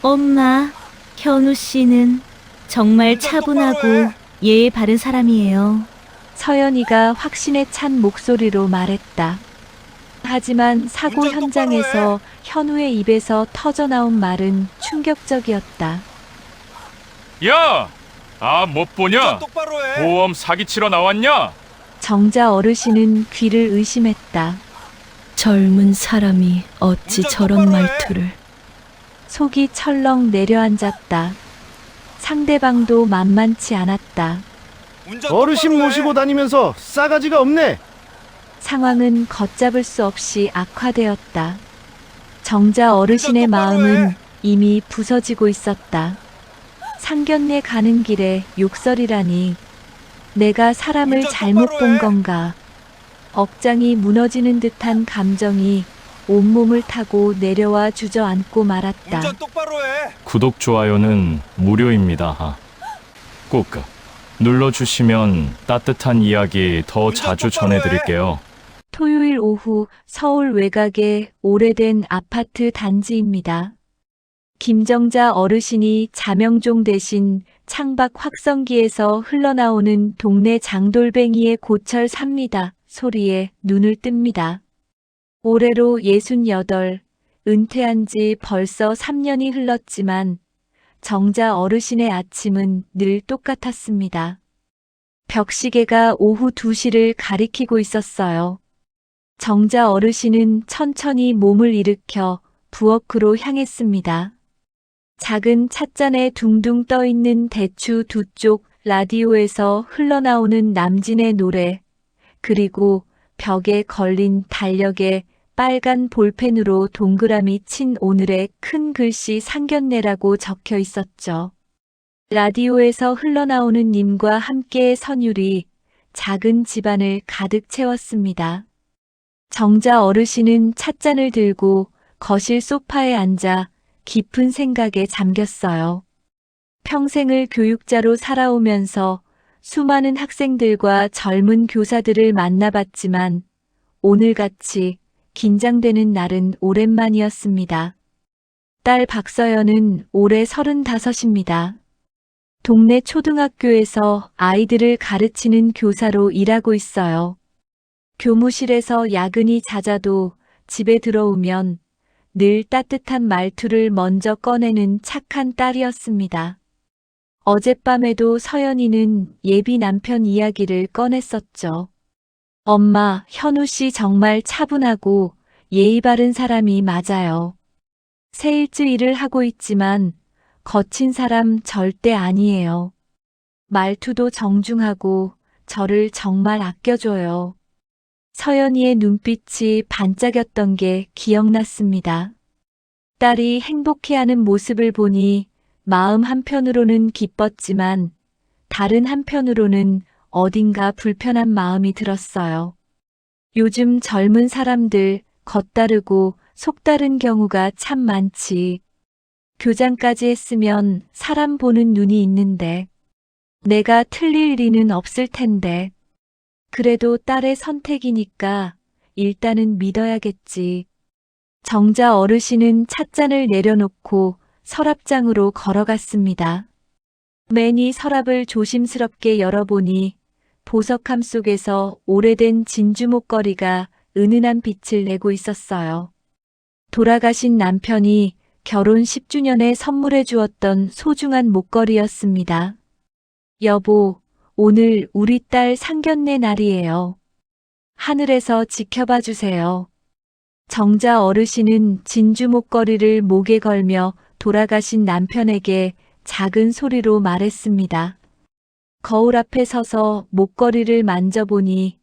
엄마, 현우 씨는 정말 차분하고 예의 바른 사람이에요. 서연이가 확신에 찬 목소리로 말했다. 하지만 사고 현장에서 현우의 입에서 터져나온 말은 충격적이었다. 야! 못 보냐? 똑바로 해. 보험 사기치러 나왔냐? 정자 어르신은 귀를 의심했다. 젊은 사람이 어찌 운전 저런 똑바로 해. 말투를. 속이 철렁 내려앉았다. 상대방도 만만치 않았다. 어르신 모시고 다니면서 싸가지가 없네. 상황은 걷잡을 수 없이 악화되었다. 정자 어르신의 마음은 이미 부서지고 있었다. 상견례 가는 길에 욕설이라니. 내가 사람을 운전 잘못 똑바로 본 해. 건가. 억장이 무너지는 듯한 감정이 온몸을 타고 내려와 주저앉고 말았다. 운전 똑바로 해. 구독, 좋아요는 무료입니다. 꼭 눌러주시면 따뜻한 이야기 더 자주 전해드릴게요. 토요일 오후 서울 외곽의 오래된 아파트 단지입니다. 김정자 어르신이 자명종 대신 창밖 확성기에서 흘러나오는 동네 장돌뱅이의 고철 삽니다 소리에 눈을 뜹니다. 올해로 68, 은퇴한 지 벌써 3년이 흘렀지만 정자 어르신의 아침은 늘 똑같았습니다. 벽시계가 오후 2시를 가리키고 있었어요. 정자 어르신은 천천히 몸을 일으켜 부엌으로 향했습니다. 작은 찻잔에 둥둥 떠있는 대추 두 쪽 라디오에서 흘러나오는 남진의 노래, 그리고 벽에 걸린 달력에 빨간 볼펜으로 동그라미 친 오늘의 큰 글씨 상견례라고 적혀 있었죠. 라디오에서 흘러나오는 님과 함께의 선율이 작은 집안을 가득 채웠습니다. 정자 어르신은 찻잔을 들고 거실 소파에 앉아 깊은 생각에 잠겼어요. 평생을 교육자로 살아오면서 수많은 학생들과 젊은 교사들을 만나봤지만 오늘같이 긴장되는 날은 오랜만이었습니다. 딸 박서연은 올해 35입니다. 동네 초등학교에서 아이들을 가르치는 교사로 일하고 있어요. 교무실에서 야근이 잦아도 집에 들어오면 늘 따뜻한 말투를 먼저 꺼내는 착한 딸이었습니다. 어젯밤에도 서연이는 예비 남편 이야기를 꺼냈었죠. 엄마, 현우 씨 정말 차분하고 예의 바른 사람이 맞아요. 세일즈 일을 하고 있지만 거친 사람 절대 아니에요. 말투도 정중하고 저를 정말 아껴줘요. 서연이의 눈빛이 반짝였던 게 기억났습니다. 딸이 행복해하는 모습을 보니 마음 한편으로는 기뻤지만 다른 한편으로는 어딘가 불편한 마음이 들었어요. 요즘 젊은 사람들 겉다르고 속다른 경우가 참 많지. 교장까지 했으면 사람 보는 눈이 있는데 내가 틀릴 리는 없을 텐데. 그래도 딸의 선택이니까 일단은 믿어야겠지. 정자 어르신은 찻잔을 내려놓고 서랍장으로 걸어갔습니다. 매니 서랍을 조심스럽게 열어보니 보석함 속에서 오래된 진주 목걸이가 은은한 빛을 내고 있었어요. 돌아가신 남편이 결혼 10주년에 선물해 주었던 소중한 목걸이였습니다. 여보, 오늘 우리 딸 상견례 날이에요. 하늘에서 지켜봐 주세요. 정자 어르신은 진주 목걸이를 목에 걸며 돌아가신 남편에게 작은 소리로 말했습니다. 거울 앞에 서서 목걸이를 만져보니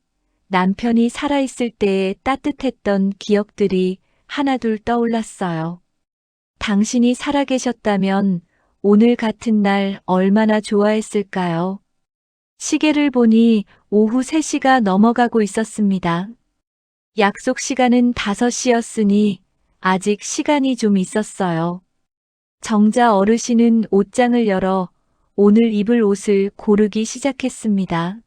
남편이 살아있을 때의 따뜻했던 기억들이 하나둘 떠올랐어요. 당신이 살아계셨다면 오늘 같은 날 얼마나 좋아했을까요? 시계를 보니 오후 3시가 넘어가고 있었습니다. 약속 시간은 5시였으니 아직 시간이 좀 있었어요. 정자 어르신은 옷장을 열어 오늘 입을 옷을 고르기 시작했습니다.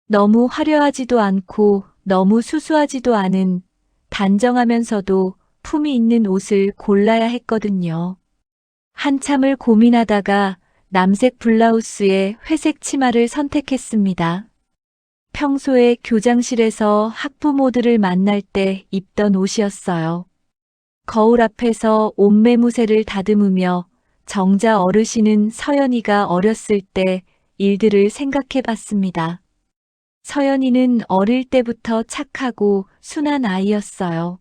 너무 화려하지도 않고 너무 수수하지도 않은 단정하면서도 품이 있는 옷을 골라야 했거든요. 한참을 고민하다가 남색 블라우스에 회색 치마를 선택했습니다. 평소에 교장실에서 학부모들을 만날 때 입던 옷이었어요. 거울 앞에서 옷매무새를 다듬으며 정자 어르신은 서연이가 어렸을 때 일들을 생각해 봤습니다. 서연이는 어릴 때부터 착하고 순한 아이였어요.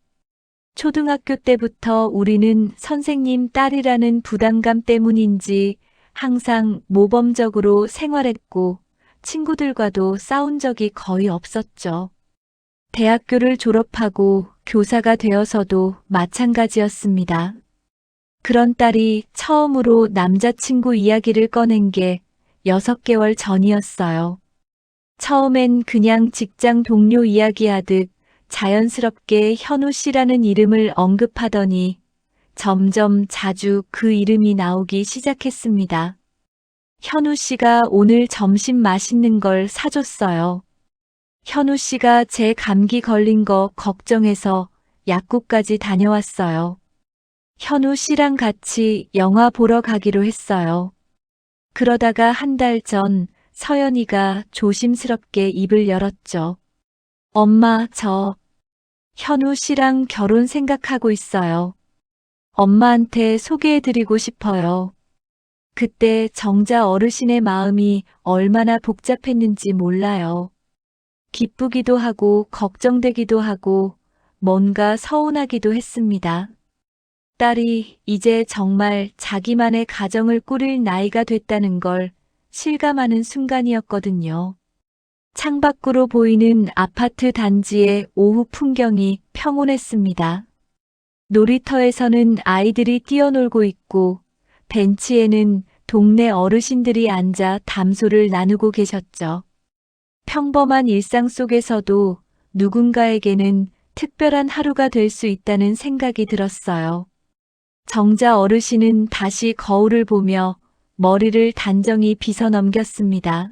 초등학교 때부터 우리는 선생님 딸이라는 부담감 때문인지 항상 모범적으로 생활했고 친구들과도 싸운 적이 거의 없었죠. 대학교를 졸업하고 교사가 되어서도 마찬가지였습니다. 그런 딸이 처음으로 남자친구 이야기를 꺼낸 게 6개월 전이었어요. 처음엔 그냥 직장 동료 이야기하듯 자연스럽게 현우 씨라는 이름을 언급하더니 점점 자주 그 이름이 나오기 시작했습니다. 현우 씨가 오늘 점심 맛있는 걸 사줬어요. 현우 씨가 제 감기 걸린 거 걱정해서 약국까지 다녀왔어요. 현우 씨랑 같이 영화 보러 가기로 했어요. 그러다가 한 달 전 서연이가 조심스럽게 입을 열었죠. 엄마, 저 현우 씨랑 결혼 생각하고 있어요. 엄마한테 소개해드리고 싶어요. 그때 정자 어르신의 마음이 얼마나 복잡했는지 몰라요. 기쁘기도 하고 걱정되기도 하고 뭔가 서운하기도 했습니다. 딸이 이제 정말 자기만의 가정을 꾸릴 나이가 됐다는 걸 실감하는 순간이었거든요. 창밖으로 보이는 아파트 단지의 오후 풍경이 평온했습니다. 놀이터에서는 아이들이 뛰어놀고 있고 벤치에는 동네 어르신들이 앉아 담소를 나누고 계셨죠. 평범한 일상 속에서도 누군가에게는 특별한 하루가 될 수 있다는 생각이 들었어요. 정자 어르신은 다시 거울을 보며 머리를 단정히 빗어 넘겼습니다.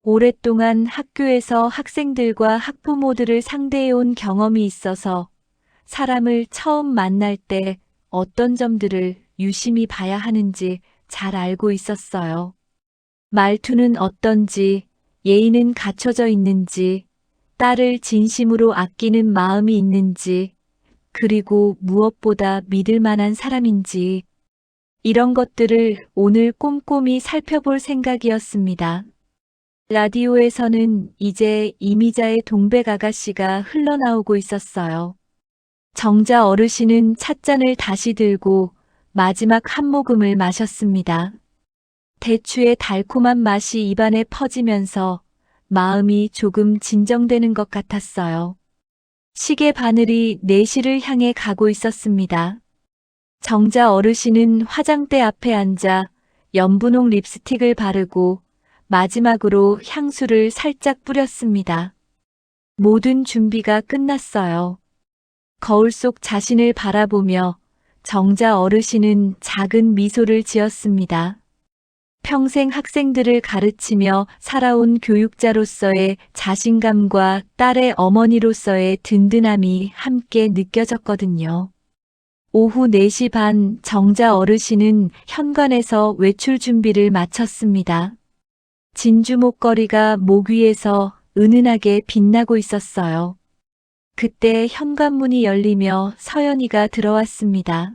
오랫동안 학교에서 학생들과 학부모들을 상대해온 경험이 있어서 사람을 처음 만날 때 어떤 점들을 유심히 봐야 하는지 잘 알고 있었어요. 말투는 어떤지, 예의는 갖춰져 있는지, 딸을 진심으로 아끼는 마음이 있는지, 그리고 무엇보다 믿을 만한 사람인지, 이런 것들을 오늘 꼼꼼히 살펴볼 생각이었습니다. 라디오에서는 이제 이미자의 동백 아가씨가 흘러나오고 있었어요. 정자 어르신은 찻잔을 다시 들고 마지막 한 모금을 마셨습니다. 대추의 달콤한 맛이 입안에 퍼지면서 마음이 조금 진정되는 것 같았어요. 시계 바늘이 4시를 향해 가고 있었습니다. 정자 어르신은 화장대 앞에 앉아 연분홍 립스틱을 바르고 마지막으로 향수를 살짝 뿌렸습니다. 모든 준비가 끝났어요. 거울 속 자신을 바라보며 정자 어르신은 작은 미소를 지었습니다. 평생 학생들을 가르치며 살아온 교육자로서의 자신감과 딸의 어머니로서의 든든함이 함께 느껴졌거든요. 오후 4시 반 정자 어르신은 현관에서 외출 준비를 마쳤습니다. 진주 목걸이가 목 위에서 은은하게 빛나고 있었어요. 그때 현관문이 열리며 서연이가 들어왔습니다.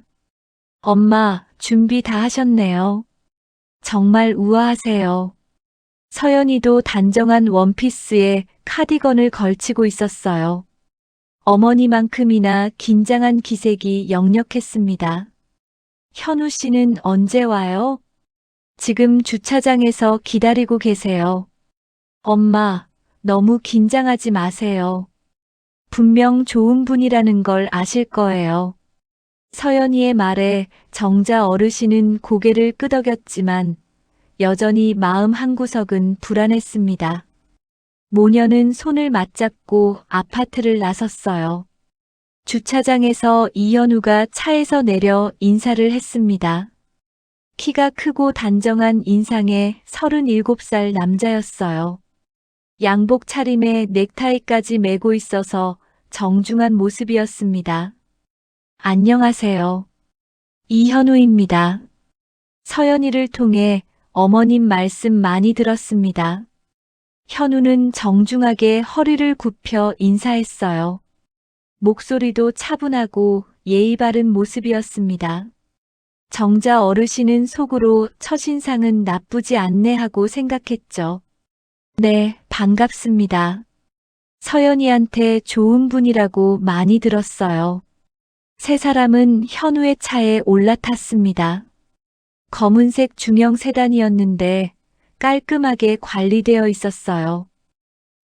엄마, 준비 다 하셨네요. 정말 우아하세요. 서연이도 단정한 원피스에 카디건을 걸치고 있었어요. 어머니만큼이나 긴장한 기색이 역력했습니다. 현우 씨는 언제 와요? 지금 주차장에서 기다리고 계세요. 엄마, 너무 긴장하지 마세요. 분명 좋은 분이라는 걸 아실 거예요. 서연이의 말에 정자 어르신은 고개를 끄덕였지만 여전히 마음 한구석은 불안했습니다. 모녀는 손을 맞잡고 아파트를 나섰어요. 주차장에서 이현우가 차에서 내려 인사를 했습니다. 키가 크고 단정한 인상의 37살 남자였어요. 양복 차림에 넥타이까지 매고 있어서 정중한 모습이었습니다. 안녕하세요. 이현우입니다. 서연이를 통해 어머님 말씀 많이 들었습니다. 현우는 정중하게 허리를 굽혀 인사했어요. 목소리도 차분하고 예의 바른 모습이었습니다. 정자 어르신은 속으로 첫인상은 나쁘지 않네 하고 생각했죠. 네, 반갑습니다. 서연이한테 좋은 분이라고 많이 들었어요. 세 사람은 현우의 차에 올라탔습니다. 검은색 중형 세단이었는데 깔끔하게 관리되어 있었어요.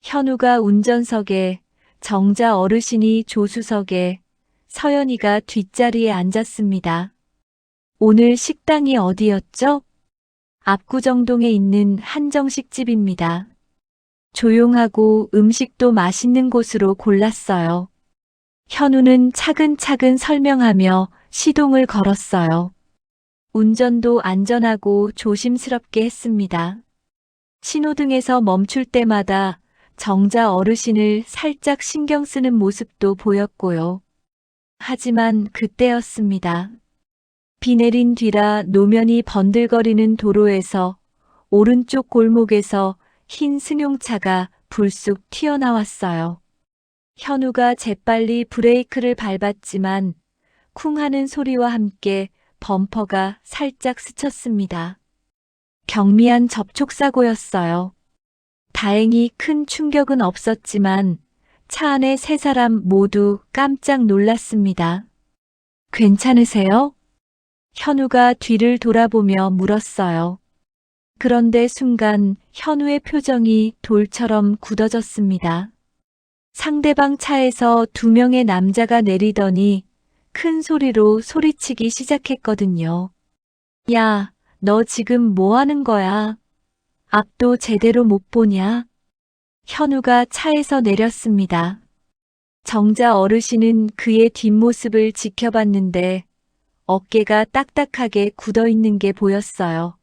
현우가 운전석에, 정자 어르신이 조수석에, 서연이가 뒷자리에 앉았습니다. 오늘 식당이 어디였죠? 압구정동에 있는 한정식집입니다. 조용하고 음식도 맛있는 곳으로 골랐어요. 현우는 차근차근 설명하며 시동을 걸었어요. 운전도 안전하고 조심스럽게 했습니다. 신호등에서 멈출 때마다 정자 어르신을 살짝 신경 쓰는 모습도 보였고요. 하지만 그때였습니다. 비 내린 뒤라 노면이 번들거리는 도로에서 오른쪽 골목에서 흰 승용차가 불쑥 튀어나왔어요. 현우가 재빨리 브레이크를 밟았지만 쿵 하는 소리와 함께 범퍼가 살짝 스쳤습니다. 경미한 접촉사고였어요. 다행히 큰 충격은 없었지만 차 안에 세 사람 모두 깜짝 놀랐습니다. 괜찮으세요? 현우가 뒤를 돌아보며 물었어요. 그런데 순간 현우의 표정이 돌처럼 굳어졌습니다. 상대방 차에서 두 명의 남자가 내리더니 큰 소리로 소리치기 시작했거든요. 야, 너 지금 뭐 하는 거야? 앞도 제대로 못 보냐? 현우가 차에서 내렸습니다. 정자 어르신은 그의 뒷모습을 지켜봤는데 어깨가 딱딱하게 굳어 있는 게 보였어요.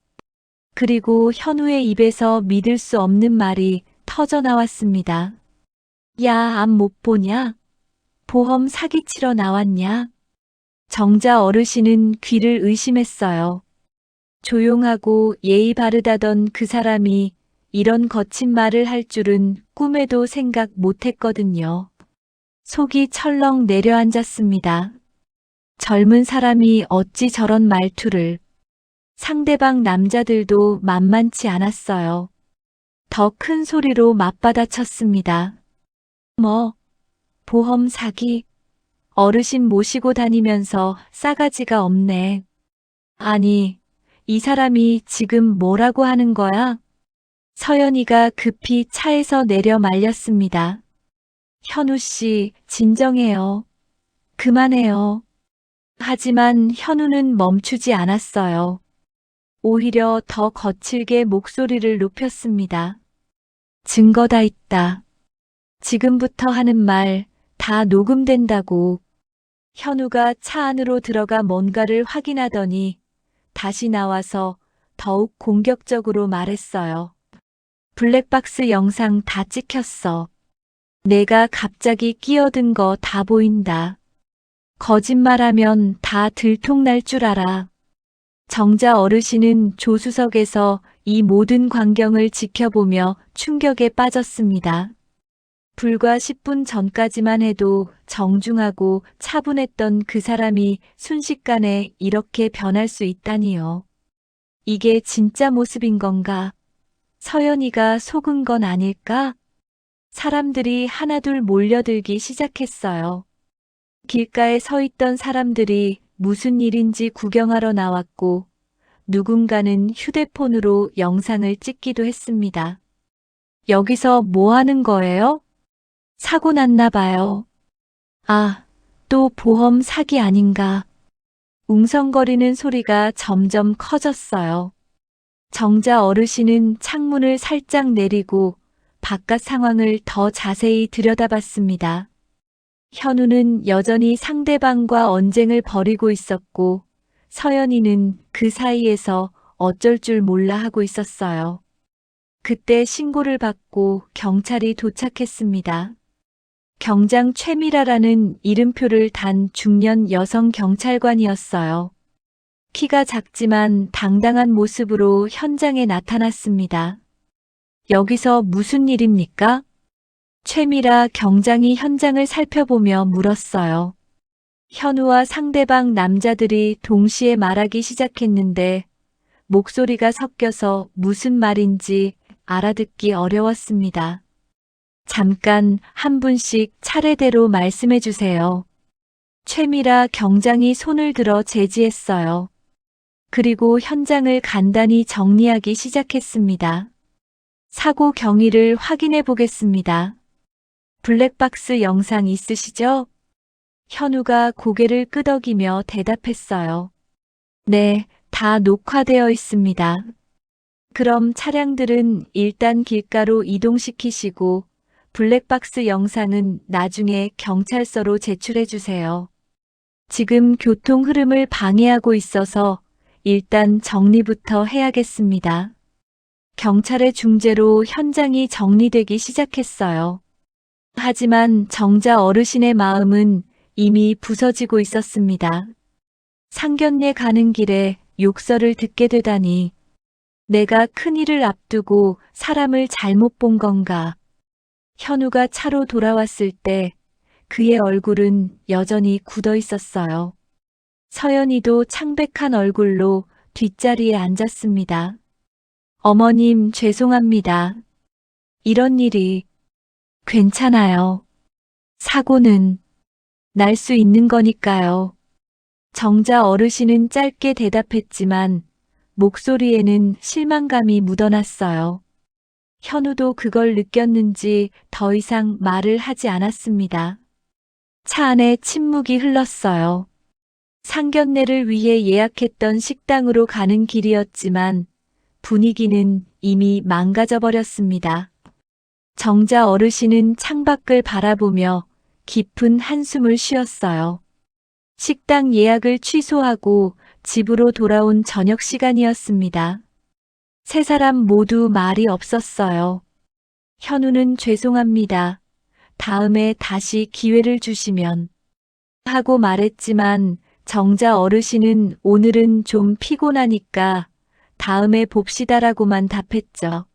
그리고 현우의 입에서 믿을 수 없는 말이 터져 나왔습니다. 야, 앞 못 보냐? 보험 사기치러 나왔냐? 정자 어르신은 귀를 의심했어요. 조용하고 예의 바르다던 그 사람이 이런 거친 말을 할 줄은 꿈에도 생각 못했거든요. 속이 철렁 내려앉았습니다. 젊은 사람이 어찌 저런 말투를. 상대방 남자들도 만만치 않았어요. 더 큰 소리로 맞받아쳤습니다. 뭐, 보험 사기? 어르신 모시고 다니면서 싸가지가 없네. 아니, 이 사람이 지금 뭐라고 하는 거야? 서연이가 급히 차에서 내려 말렸습니다. 현우 씨, 진정해요. 그만해요. 하지만 현우는 멈추지 않았어요. 오히려 더 거칠게 목소리를 높였습니다. 증거 다 있다. 지금부터 하는 말 다 녹음된다고. 현우가 차 안으로 들어가 뭔가를 확인하더니 다시 나와서 더욱 공격적으로 말했어요. 블랙박스 영상 다 찍혔어. 내가 갑자기 끼어든 거 다 보인다. 거짓말하면 다 들통날 줄 알아. 정자 어르신은 조수석에서 이 모든 광경을 지켜보며 충격에 빠졌습니다. 불과 10분 전까지만 해도 정중하고 차분했던 그 사람이 순식간에 이렇게 변할 수 있다니요. 이게 진짜 모습인 건가? 서연이가 속은 건 아닐까? 사람들이 하나둘 몰려들기 시작했어요. 길가에 서 있던 사람들이 무슨 일인지 구경하러 나왔고 누군가는 휴대폰으로 영상을 찍기도 했습니다. 여기서 뭐 하는 거예요? 사고 났나 봐요. 아, 또 보험 사기 아닌가. 웅성거리는 소리가 점점 커졌어요. 정자 어르신은 창문을 살짝 내리고 바깥 상황을 더 자세히 들여다봤습니다. 현우는 여전히 상대방과 언쟁을 벌이고 있었고 서연이는 그 사이에서 어쩔 줄 몰라 하고 있었어요. 그때 신고를 받고 경찰이 도착했습니다. 경장 최미라라는 이름표를 단 중년 여성 경찰관이었어요. 키가 작지만 당당한 모습으로 현장에 나타났습니다. 여기서 무슨 일입니까? 최미라 경장이 현장을 살펴보며 물었어요. 현우와 상대방 남자들이 동시에 말하기 시작했는데 목소리가 섞여서 무슨 말인지 알아듣기 어려웠습니다. 잠깐 한 분씩 차례대로 말씀해 주세요. 최미라 경장이 손을 들어 제지했어요. 그리고 현장을 간단히 정리하기 시작했습니다. 사고 경위를 확인해 보겠습니다. 블랙박스 영상 있으시죠? 현우가 고개를 끄덕이며 대답했어요. 네, 다 녹화되어 있습니다. 그럼 차량들은 일단 길가로 이동시키시고 블랙박스 영상은 나중에 경찰서로 제출해 주세요. 지금 교통 흐름을 방해하고 있어서 일단 정리부터 해야겠습니다. 경찰의 중재로 현장이 정리되기 시작했어요. 하지만 정자 어르신의 마음은 이미 부서지고 있었습니다. 상견례 가는 길에 욕설을 듣게 되다니 내가 큰일을 앞두고 사람을 잘못 본 건가. 현우가 차로 돌아왔을 때 그의 얼굴은 여전히 굳어 있었어요. 서연이도 창백한 얼굴로 뒷자리에 앉았습니다. 어머님, 죄송합니다. 이런 일이. 괜찮아요. 사고는 날 수 있는 거니까요. 정자 어르신은 짧게 대답했지만 목소리에는 실망감이 묻어났어요. 현우도 그걸 느꼈는지 더 이상 말을 하지 않았습니다. 차 안에 침묵이 흘렀어요. 상견례를 위해 예약했던 식당으로 가는 길이었지만 분위기는 이미 망가져 버렸습니다. 정자 어르신은 창밖을 바라보며 깊은 한숨을 쉬었어요. 식당 예약을 취소하고 집으로 돌아온 저녁 시간이었습니다. 세 사람 모두 말이 없었어요. 현우는 죄송합니다. 다음에 다시 기회를 주시면 하고 말했지만 정자 어르신은 오늘은 좀 피곤하니까 다음에 봅시다라고만 답했죠.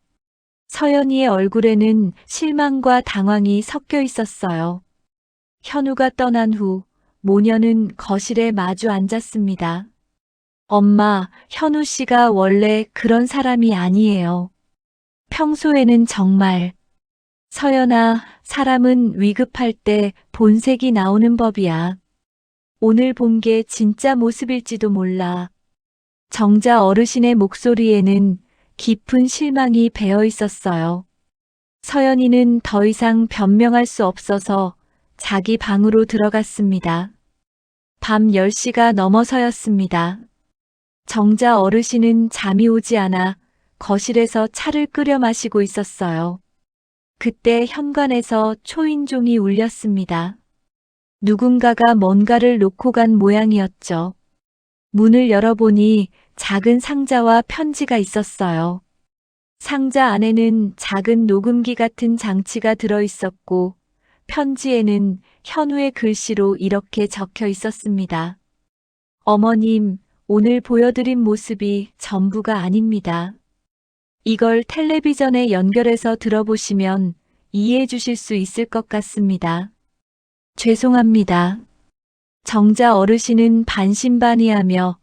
서연이의 얼굴에는 실망과 당황이 섞여 있었어요. 현우가 떠난 후 모녀는 거실에 마주 앉았습니다. 엄마, 현우 씨가 원래 그런 사람이 아니에요. 평소에는 정말. 서연아, 사람은 위급할 때 본색이 나오는 법이야. 오늘 본 게 진짜 모습일지도 몰라. 정자 어르신의 목소리에는 깊은 실망이 배어 있었어요. 서연이는 더 이상 변명할 수 없어서 자기 방으로 들어갔습니다. 밤 10시가 넘어서였습니다. 정자 어르신은 잠이 오지 않아 거실에서 차를 끓여 마시고 있었어요. 그때 현관에서 초인종이 울렸습니다. 누군가가 뭔가를 놓고 간 모양이었죠. 문을 열어보니 작은 상자와 편지가 있었어요. 상자 안에는 작은 녹음기 같은 장치가 들어 있었고 편지에는 현우의 글씨로 이렇게 적혀 있었습니다. 어머님, 오늘 보여드린 모습이 전부가 아닙니다. 이걸 텔레비전에 연결해서 들어보시면 이해해 주실 수 있을 것 같습니다. 죄송합니다. 정자 어르신은 반신반의하며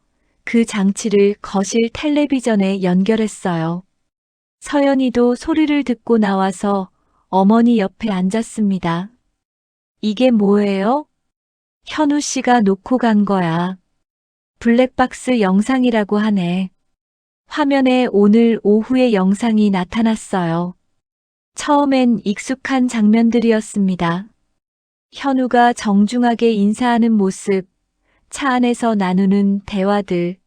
그 장치를 거실 텔레비전에 연결했어요. 서연이도 소리를 듣고 나와서 어머니 옆에 앉았습니다. 이게 뭐예요? 현우 씨가 놓고 간 거야. 블랙박스 영상이라고 하네. 화면에 오늘 오후의 영상이 나타났어요. 처음엔 익숙한 장면들이었습니다. 현우가 정중하게 인사하는 모습, 차 안에서 나누는 대화들,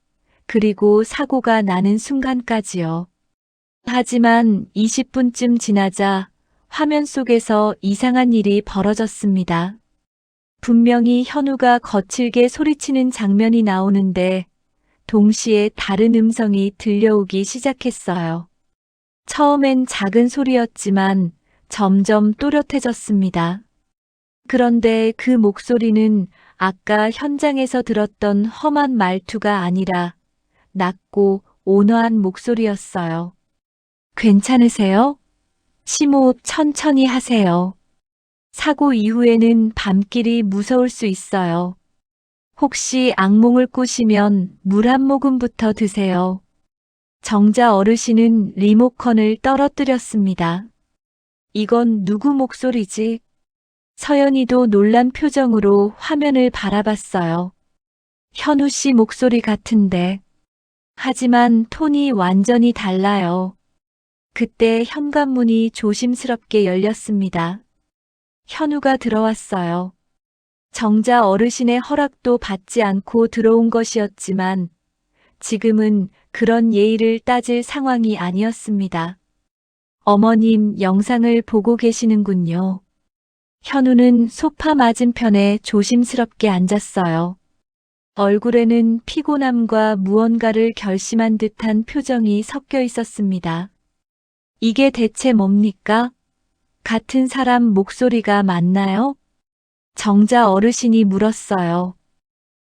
그리고 사고가 나는 순간까지요. 하지만 20분쯤 지나자 화면 속에서 이상한 일이 벌어졌습니다. 분명히 현우가 거칠게 소리치는 장면이 나오는데 동시에 다른 음성이 들려오기 시작했어요. 처음엔 작은 소리였지만 점점 또렷해졌습니다. 그런데 그 목소리는 아까 현장에서 들었던 험한 말투가 아니라 낮고 온화한 목소리였어요. 괜찮으세요? 심호흡 천천히 하세요. 사고 이후에는 밤길이 무서울 수 있어요. 혹시 악몽을 꾸시면 물 한 모금부터 드세요. 정자 어르신은 리모컨을 떨어뜨렸습니다. 이건 누구 목소리지? 서연이도 놀란 표정으로 화면을 바라봤어요. 현우 씨 목소리 같은데. 하지만 톤이 완전히 달라요. 그때 현관문이 조심스럽게 열렸습니다. 현우가 들어왔어요. 정자 어르신의 허락도 받지 않고 들어온 것이었지만 지금은 그런 예의를 따질 상황이 아니었습니다. 어머님 영상을 보고 계시는군요. 현우는 소파 맞은편에 조심스럽게 앉았어요. 얼굴에는 피곤함과 무언가를 결심한 듯한 표정이 섞여 있었습니다. 이게 대체 뭡니까? 같은 사람 목소리가 맞나요? 정자 어르신이 물었어요.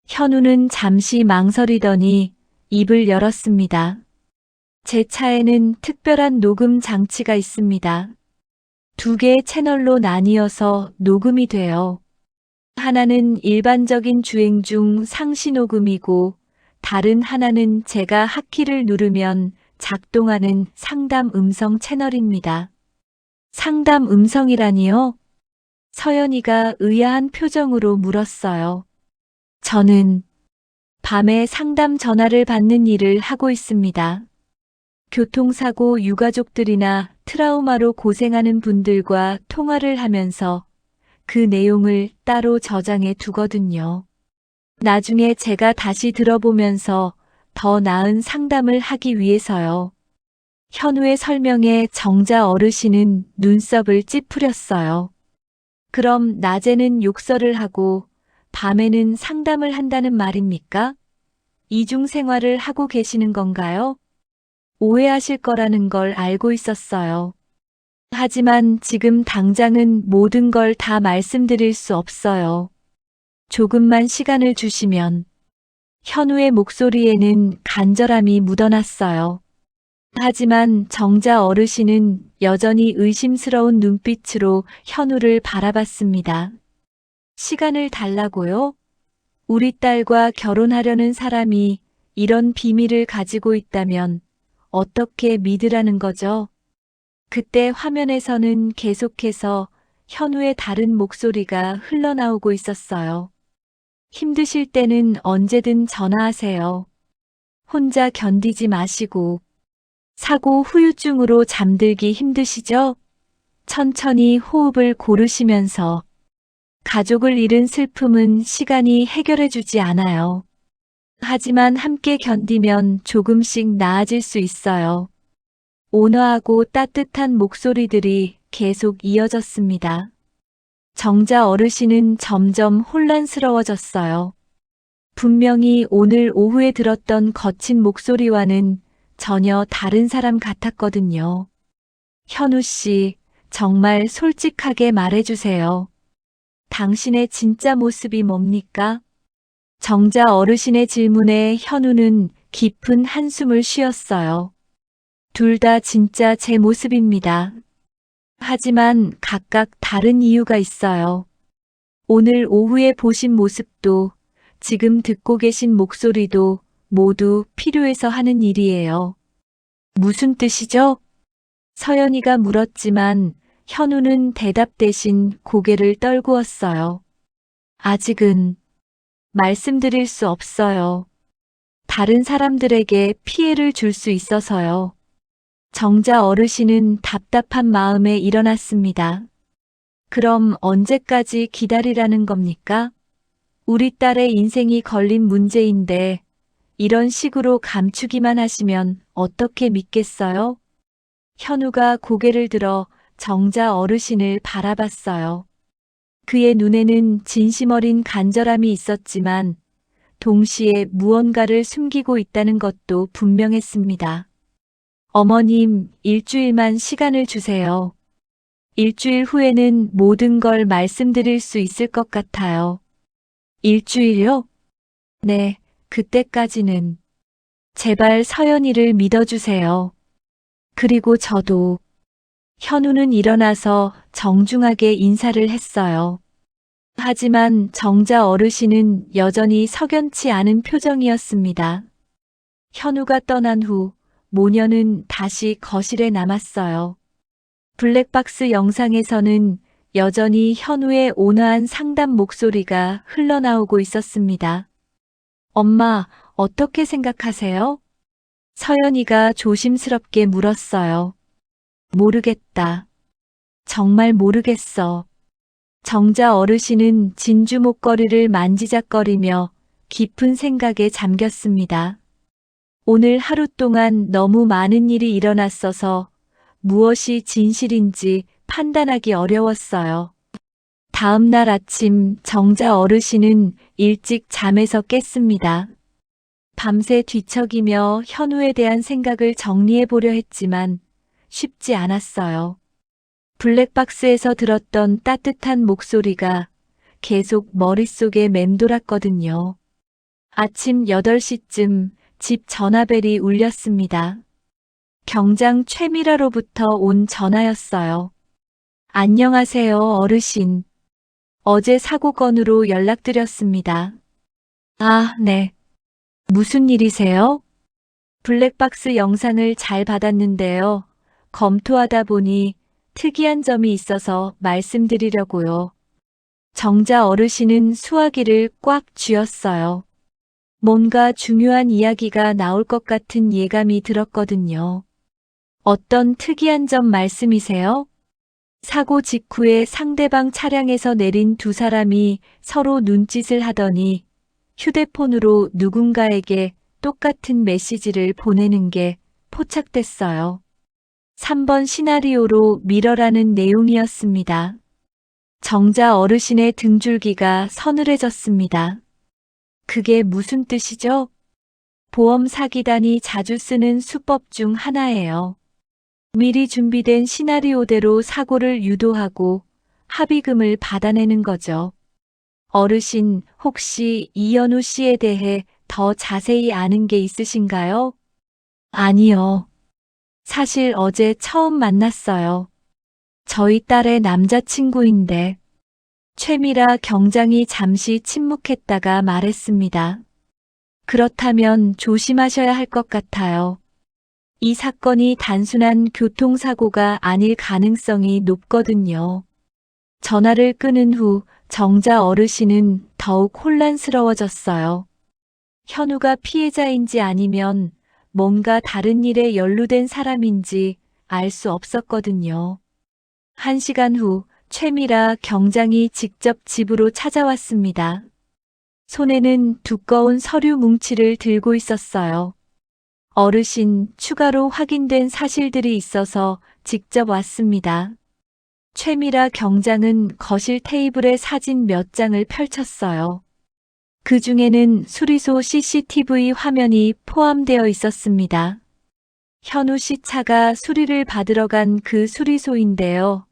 현우는 잠시 망설이더니 입을 열었습니다. 제 차에는 특별한 녹음 장치가 있습니다. 2개의 채널로 나뉘어서 녹음이 돼요. 하나는 일반적인 주행 중 상시 녹음이고 다른 하나는 제가 핫키를 누르면 작동하는 상담 음성 채널입니다. 상담 음성이라니요? 서연이가 의아한 표정으로 물었어요. 저는 밤에 상담 전화를 받는 일을 하고 있습니다. 교통사고 유가족들이나 트라우마로 고생하는 분들과 통화를 하면서 그 내용을 따로 저장해 두거든요. 나중에 제가 다시 들어보면서 더 나은 상담을 하기 위해서요. 현우의 설명에 정자 어르신은 눈썹을 찌푸렸어요. 그럼 낮에는 욕설을 하고 밤에는 상담을 한다는 말입니까? 이중 생활을 하고 계시는 건가요? 오해하실 거라는 걸 알고 있었어요. 하지만 지금 당장은 모든 걸 다 말씀드릴 수 없어요. 조금만 시간을 주시면. 현우의 목소리에는 간절함이 묻어났어요. 하지만 정자 어르신은 여전히 의심스러운 눈빛으로 현우를 바라봤습니다. 시간을 달라고요? 우리 딸과 결혼하려는 사람이 이런 비밀을 가지고 있다면 어떻게 믿으라는 거죠? 그때 화면에서는 계속해서 현우의 다른 목소리가 흘러나오고 있었어요. 힘드실 때는 언제든 전화하세요. 혼자 견디지 마시고. 사고 후유증으로 잠들기 힘드시죠? 천천히 호흡을 고르시면서. 가족을 잃은 슬픔은 시간이 해결해주지 않아요. 하지만 함께 견디면 조금씩 나아질 수 있어요. 온화하고 따뜻한 목소리들이 계속 이어졌습니다. 정자 어르신은 점점 혼란스러워졌어요. 분명히 오늘 오후에 들었던 거친 목소리와는 전혀 다른 사람 같았거든요. 현우 씨, 정말 솔직하게 말해주세요. 당신의 진짜 모습이 뭡니까? 정자 어르신의 질문에 현우는 깊은 한숨을 쉬었어요. 둘 다 진짜 제 모습입니다. 하지만 각각 다른 이유가 있어요. 오늘 오후에 보신 모습도 지금 듣고 계신 목소리도 모두 필요해서 하는 일이에요. 무슨 뜻이죠? 서연이가 물었지만 현우는 대답 대신 고개를 떨구었어요. 아직은 말씀드릴 수 없어요. 다른 사람들에게 피해를 줄 수 있어서요. 정자 어르신은 답답한 마음에 일어났습니다. 그럼 언제까지 기다리라는 겁니까? 우리 딸의 인생이 걸린 문제인데 이런 식으로 감추기만 하시면 어떻게 믿겠어요? 현우가 고개를 들어 정자 어르신을 바라봤어요. 그의 눈에는 진심 어린 간절함이 있었지만 동시에 무언가를 숨기고 있다는 것도 분명했습니다. 어머님, 일주일만 시간을 주세요. 일주일 후에는 모든 걸 말씀드릴 수 있을 것 같아요. 일주일요? 네, 그때까지는. 제발 서연이를 믿어주세요. 그리고 저도. 현우는 일어나서 정중하게 인사를 했어요. 하지만 정자 어르신은 여전히 석연치 않은 표정이었습니다. 현우가 떠난 후 모녀는 다시 거실에 남았어요. 블랙박스 영상에서는 여전히 현우의 온화한 상담 목소리가 흘러나오고 있었습니다. 엄마, 어떻게 생각하세요? 서연이가 조심스럽게 물었어요. 모르겠다. 정말 모르겠어. 정자 어르신은 진주 목걸이를 만지작거리며 깊은 생각에 잠겼습니다. 오늘 하루 동안 너무 많은 일이 일어났어서 무엇이 진실인지 판단하기 어려웠어요. 다음 날 아침 정자 어르신은 일찍 잠에서 깼습니다. 밤새 뒤척이며 현우에 대한 생각을 정리해 보려 했지만 쉽지 않았어요. 블랙박스에서 들었던 따뜻한 목소리가 계속 머릿속에 맴돌았거든요. 아침 8시쯤 집 전화벨이 울렸습니다. 경장 최미라로부터 온 전화였어요. 안녕하세요, 어르신. 어제 사고 건으로 연락드렸습니다. 아, 네. 무슨 일이세요? 블랙박스 영상을 잘 받았는데요. 검토하다 보니 특이한 점이 있어서 말씀드리려고요. 정자 어르신은 수화기를 꽉 쥐었어요. 뭔가 중요한 이야기가 나올 것 같은 예감이 들었거든요. 어떤 특이한 점 말씀이세요? 사고 직후에 상대방 차량에서 내린 두 사람이 서로 눈짓을 하더니 휴대폰으로 누군가에게 똑같은 메시지를 보내는 게 포착됐어요. 3번 시나리오로 밀어라는 내용이었습니다. 정자 어르신의 등줄기가 서늘해졌습니다. 그게 무슨 뜻이죠? 보험 사기단이 자주 쓰는 수법 중 하나예요. 미리 준비된 시나리오대로 사고를 유도하고 합의금을 받아내는 거죠. 어르신, 혹시 이현우 씨에 대해 더 자세히 아는 게 있으신가요? 아니요. 사실 어제 처음 만났어요. 저희 딸의 남자친구인데. 최미라 경장이 잠시 침묵했다가 말했습니다. 그렇다면 조심하셔야 할 것 같아요. 이 사건이 단순한 교통사고가 아닐 가능성이 높거든요. 전화를 끊은 후 정자 어르신은 더욱 혼란스러워졌어요. 현우가 피해자인지 아니면 뭔가 다른 일에 연루된 사람인지 알 수 없었거든요. 1시간 후 최미라 경장이 직접 집으로 찾아왔습니다. 손에는 두꺼운 서류 뭉치를 들고 있었어요. 어르신, 추가로 확인된 사실들이 있어서 직접 왔습니다. 최미라 경장은 거실 테이블에 사진 몇 장을 펼쳤어요. 그 중에는 수리소 CCTV 화면이 포함되어 있었습니다. 현우 씨 차가 수리를 받으러 간 그 수리소인데요.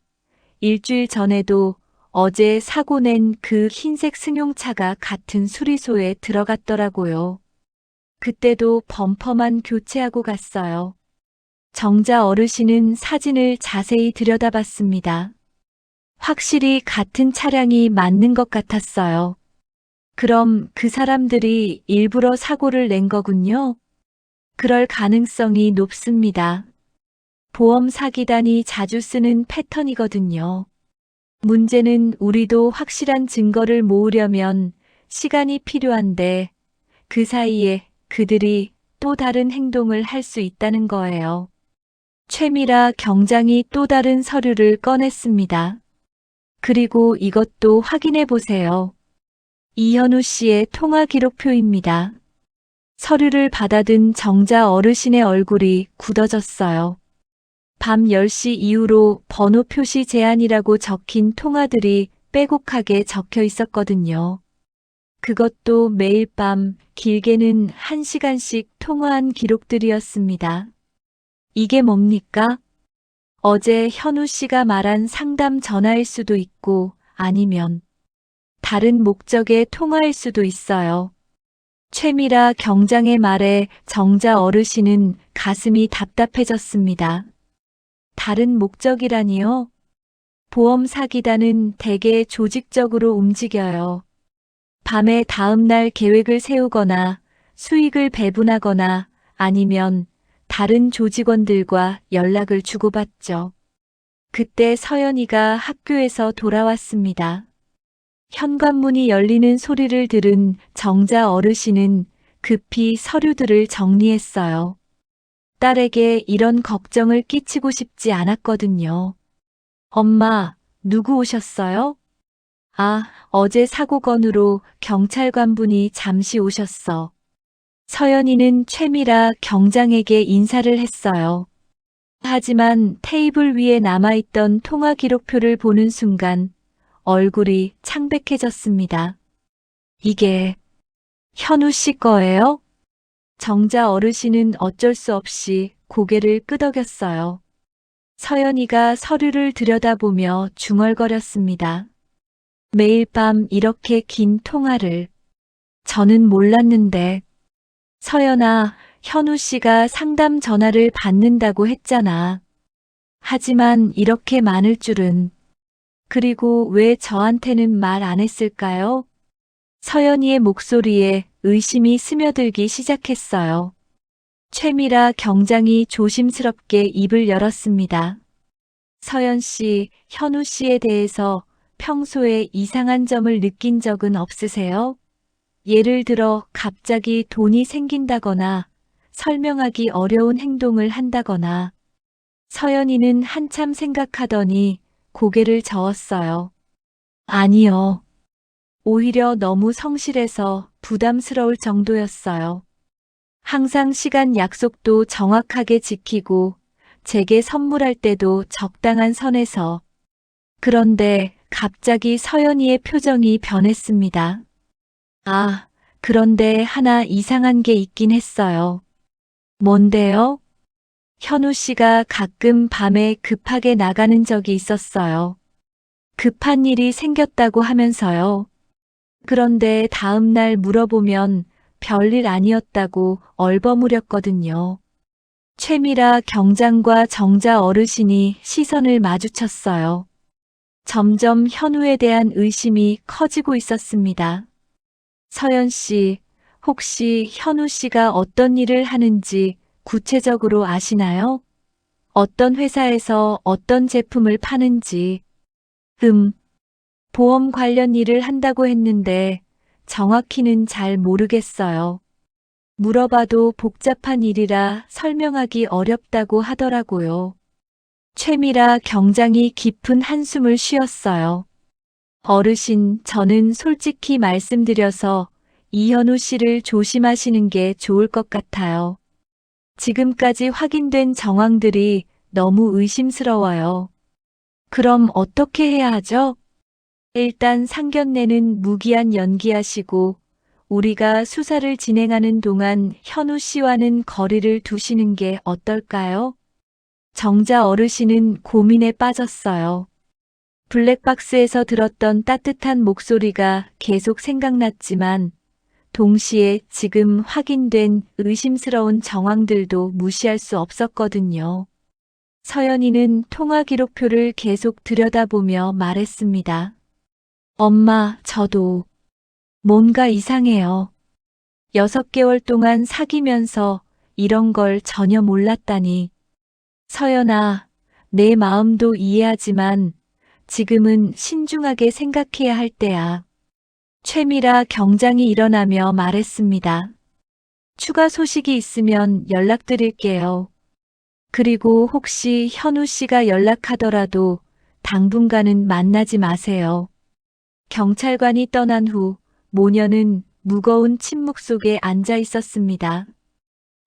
일주일 전에도 어제 사고 낸 그 흰색 승용차가 같은 수리소에 들어갔더라고요. 그때도 범퍼만 교체하고 갔어요. 정자 어르신은 사진을 자세히 들여다봤습니다. 확실히 같은 차량이 맞는 것 같았어요. 그럼 그 사람들이 일부러 사고를 낸 거군요. 그럴 가능성이 높습니다. 보험 사기단이 자주 쓰는 패턴이거든요. 문제는 우리도 확실한 증거를 모으려면 시간이 필요한데 그 사이에 그들이 또 다른 행동을 할 수 있다는 거예요. 최미라 경장이 또 다른 서류를 꺼냈습니다. 그리고 이것도 확인해 보세요. 이현우 씨의 통화 기록표입니다. 서류를 받아든 정자 어르신의 얼굴이 굳어졌어요. 밤 10시 이후로 번호 표시 제한이라고 적힌 통화들이 빼곡하게 적혀 있었거든요. 그것도 매일 밤 길게는 1시간씩 통화한 기록들이었습니다. 이게 뭡니까? 어제 현우 씨가 말한 상담 전화일 수도 있고 아니면 다른 목적의 통화일 수도 있어요. 최미라 경장의 말에 정자 어르신은 가슴이 답답해졌습니다. 다른 목적이라니요? 보험 사기단은 대개 조직적으로 움직여요. 밤에 다음날 계획을 세우거나 수익을 배분하거나 아니면 다른 조직원들과 연락을 주고받죠. 그때 서연이가 학교에서 돌아왔습니다. 현관문이 열리는 소리를 들은 정자 어르신은 급히 서류들을 정리했어요. 딸에게 이런 걱정을 끼치고 싶지 않았거든요. 엄마, 누구 오셨어요? 아, 어제 사고 건으로 경찰관분이 잠시 오셨어. 서연이는 최미라 경장에게 인사를 했어요. 하지만 테이블 위에 남아있던 통화 기록표를 보는 순간 얼굴이 창백해졌습니다. 이게 현우 씨 거예요? 정자 어르신은 어쩔 수 없이 고개를 끄덕였어요. 서연이가 서류를 들여다보며 중얼거렸습니다. 매일 밤 이렇게 긴 통화를. 저는 몰랐는데. 서연아, 현우 씨가 상담 전화를 받는다고 했잖아. 하지만 이렇게 많을 줄은. 그리고 왜 저한테는 말 안 했을까요? 서연이의 목소리에 의심이 스며들기 시작했어요. 최미라 경장이 조심스럽게 입을 열었습니다. 서연 씨, 현우 씨에 대해서 평소에 이상한 점을 느낀 적은 없으세요? 예를 들어 갑자기 돈이 생긴다거나 설명하기 어려운 행동을 한다거나. 서연이는 한참 생각하더니 고개를 저었어요. 아니요. 오히려 너무 성실해서 부담스러울 정도였어요. 항상 시간 약속도 정확하게 지키고 제게 선물할 때도 적당한 선에서. 그런데 갑자기 서연이의 표정이 변했습니다. 아, 그런데 하나 이상한 게 있긴 했어요. 뭔데요? 현우 씨가 가끔 밤에 급하게 나가는 적이 있었어요. 급한 일이 생겼다고 하면서요. 그런데 다음 날 물어보면 별일 아니었다고 얼버무렸거든요. 최미라 경장과 정자 어르신이 시선을 마주쳤어요. 점점 현우에 대한 의심이 커지고 있었습니다. 서연 씨, 혹시 현우 씨가 어떤 일을 하는지 구체적으로 아시나요? 어떤 회사에서 어떤 제품을 파는지. 보험 관련 일을 한다고 했는데 정확히는 잘 모르겠어요. 물어봐도 복잡한 일이라 설명하기 어렵다고 하더라고요. 최미라 경장이 깊은 한숨을 쉬었어요. 어르신, 저는 솔직히 말씀드려서 이현우 씨를 조심하시는 게 좋을 것 같아요. 지금까지 확인된 정황들이 너무 의심스러워요. 그럼 어떻게 해야 하죠? 일단 상견례는 무기한 연기하시고 우리가 수사를 진행하는 동안 현우 씨와는 거리를 두시는 게 어떨까요? 정자 어르신은 고민에 빠졌어요. 블랙박스에서 들었던 따뜻한 목소리가 계속 생각났지만 동시에 지금 확인된 의심스러운 정황들도 무시할 수 없었거든요. 서연이는 통화 기록표를 계속 들여다보며 말했습니다. 엄마, 저도 뭔가 이상해요. 6개월 동안 사귀면서 이런 걸 전혀 몰랐다니. 서연아, 내 마음도 이해하지만 지금은 신중하게 생각해야 할 때야. 최미라 경장이 일어나며 말했습니다. 추가 소식이 있으면 연락드릴게요. 그리고 혹시 현우 씨가 연락하더라도 당분간은 만나지 마세요. 경찰관이 떠난 후 모녀는 무거운 침묵 속에 앉아 있었습니다.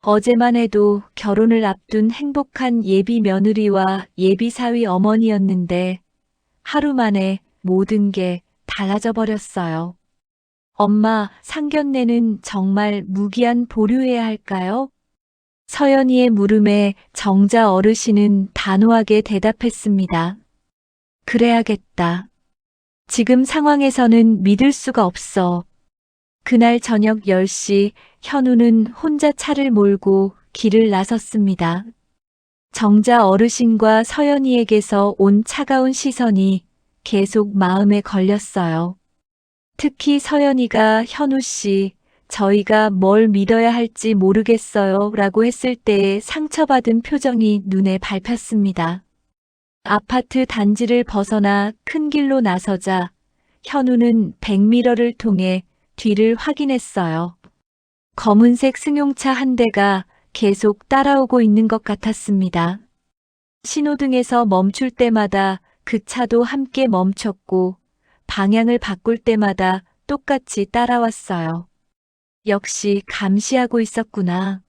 어제만 해도 결혼을 앞둔 행복한 예비 며느리와 예비 사위 어머니였는데 하루 만에 모든 게 달라져 버렸어요. 엄마, 상견례는 정말 무기한 보류해야 할까요? 서연이의 물음에 정자 어르신은 단호하게 대답했습니다. 그래야겠다. 지금 상황에서는 믿을 수가 없어. 그날 저녁 10시 현우는 혼자 차를 몰고 길을 나섰습니다. 정자 어르신과 서연이에게서 온 차가운 시선이 계속 마음에 걸렸어요. 특히 서연이가 현우 씨, 저희가 뭘 믿어야 할지 모르겠어요 라고 했을 때의 상처받은 표정이 눈에 밟혔습니다. 아파트 단지를 벗어나 큰 길로 나서자 현우는 백미러를 통해 뒤를 확인했어요. 검은색 승용차 한 대가 계속 따라오고 있는 것 같았습니다. 신호등에서 멈출 때마다 그 차도 함께 멈췄고 방향을 바꿀 때마다 똑같이 따라왔어요. 역시 감시하고 있었구나.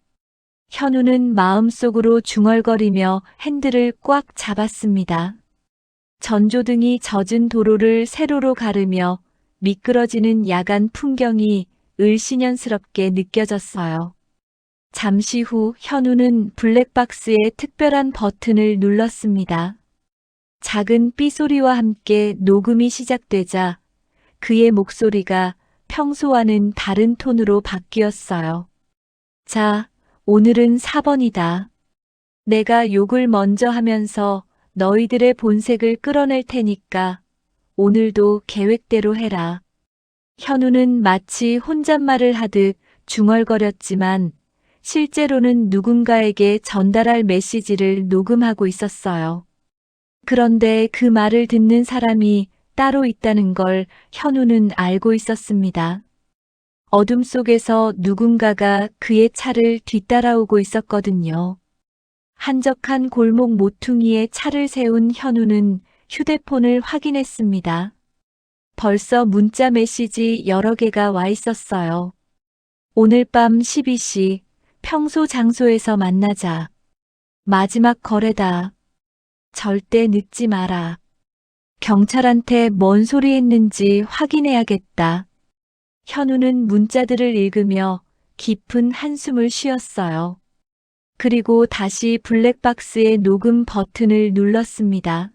현우는 마음속으로 중얼거리며 핸들을 꽉 잡았습니다. 전조등이 젖은 도로를 세로로 가르며 미끄러지는 야간 풍경이 을씨년스럽게 느껴졌어요. 잠시 후 현우는 블랙박스의 특별한 버튼을 눌렀습니다. 작은 삐소리와 함께 녹음이 시작되자 그의 목소리가 평소와는 다른 톤으로 바뀌었어요. 자, 오늘은 4번이다. 내가 욕을 먼저 하면서 너희들의 본색을 끌어낼 테니까 오늘도 계획대로 해라. 현우는 마치 혼잣말을 하듯 중얼거렸지만 실제로는 누군가에게 전달할 메시지를 녹음하고 있었어요. 그런데 그 말을 듣는 사람이 따로 있다는 걸 현우는 알고 있었습니다. 어둠 속에서 누군가가 그의 차를 뒤따라오고 있었거든요. 한적한 골목 모퉁이에 차를 세운 현우는 휴대폰을 확인했습니다. 벌써 문자 메시지 여러 개가 와 있었어요. 오늘 밤 12시 평소 장소에서 만나자. 마지막 거래다. 절대 늦지 마라. 경찰한테 뭔 소리 했는지 확인해야겠다. 현우는 문자들을 읽으며 깊은 한숨을 쉬었어요. 그리고 다시 블랙박스의 녹음 버튼을 눌렀습니다.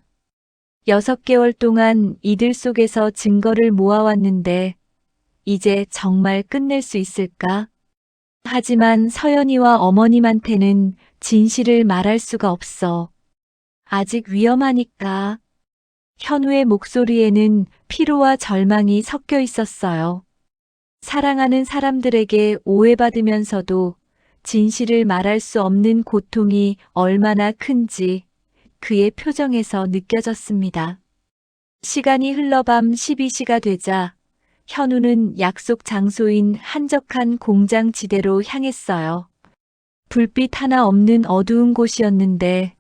6개월 동안 이들 속에서 증거를 모아왔는데 이제 정말 끝낼 수 있을까? 하지만 서연이와 어머님한테는 진실을 말할 수가 없어. 아직 위험하니까. 현우의 목소리에는 피로와 절망이 섞여 있었어요. 사랑하는 사람들에게 오해받으면서도 진실을 말할 수 없는 고통이 얼마나 큰지 그의 표정에서 느껴졌습니다. 시간이 흘러 밤 12시가 되자 현우는 약속 장소인 한적한 공장 지대로 향했어요. 불빛 하나 없는 어두운 곳이었는데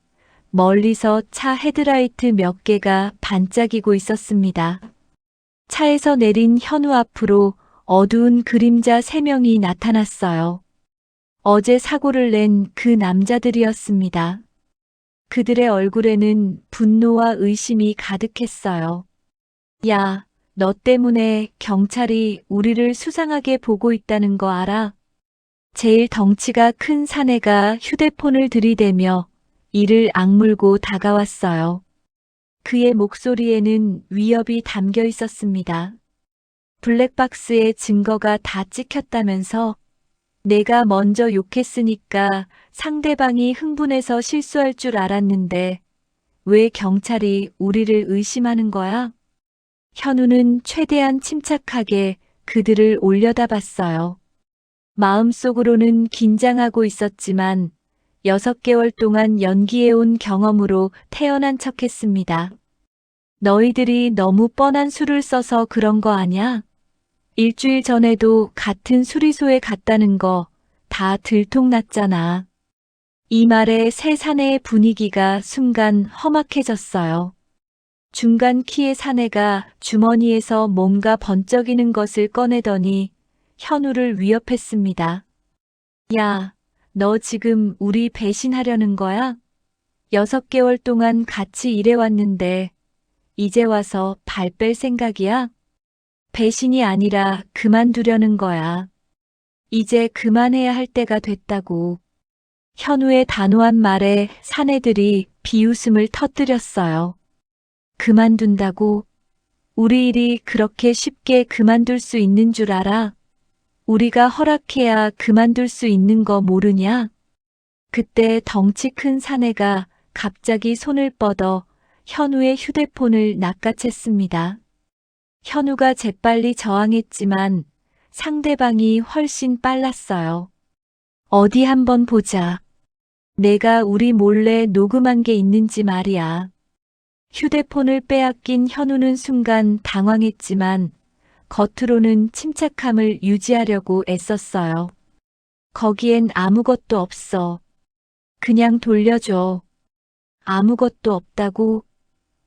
멀리서 차 헤드라이트 몇 개가 반짝이고 있었습니다. 차에서 내린 현우 앞으로 어두운 그림자 3명이 나타났어요. 어제 사고를 낸 그 남자들이었습니다. 그들의 얼굴에는 분노와 의심이 가득했어요. 야, 너 때문에 경찰이 우리를 수상하게 보고 있다는 거 알아? 제일 덩치가 큰 사내가 휴대폰을 들이대며 이를 악물고 다가왔어요. 그의 목소리에는 위협이 담겨 있었습니다. 블랙박스에 증거가 다 찍혔다면서 내가 먼저 욕했으니까 상대방이 흥분해서 실수할 줄 알았는데 왜 경찰이 우리를 의심하는 거야? 현우는 최대한 침착하게 그들을 올려다봤어요. 마음속으로는 긴장하고 있었지만 6개월 동안 연기해온 경험으로 태어난 척했습니다. 너희들이 너무 뻔한 수를 써서 그런 거 아냐? 일주일 전에도 같은 수리소에 갔다는 거 다 들통났잖아. 이 말에 새 사내의 분위기가 순간 험악해졌어요. 중간 키의 사내가 주머니에서 뭔가 번쩍이는 것을 꺼내더니 현우를 위협했습니다. 야, 너 지금 우리 배신하려는 거야? 6개월 동안 같이 일해왔는데 이제 와서 발 뺄 생각이야? 배신이 아니라 그만두려는 거야. 이제 그만해야 할 때가 됐다고. 현우의 단호한 말에 사내들이 비웃음을 터뜨렸어요. 그만둔다고? 우리 일이 그렇게 쉽게 그만둘 수 있는 줄 알아? 우리가 허락해야 그만둘 수 있는 거 모르냐? 그때 덩치 큰 사내가 갑자기 손을 뻗어 현우의 휴대폰을 낚아챘습니다. 현우가 재빨리 저항했지만 상대방이 훨씬 빨랐어요. 어디 한번 보자. 내가 우리 몰래 녹음한 게 있는지 말이야. 휴대폰을 빼앗긴 현우는 순간 당황했지만 겉으로는 침착함을 유지하려고 애썼어요. 거기엔 아무것도 없어. 그냥 돌려줘. 아무것도 없다고?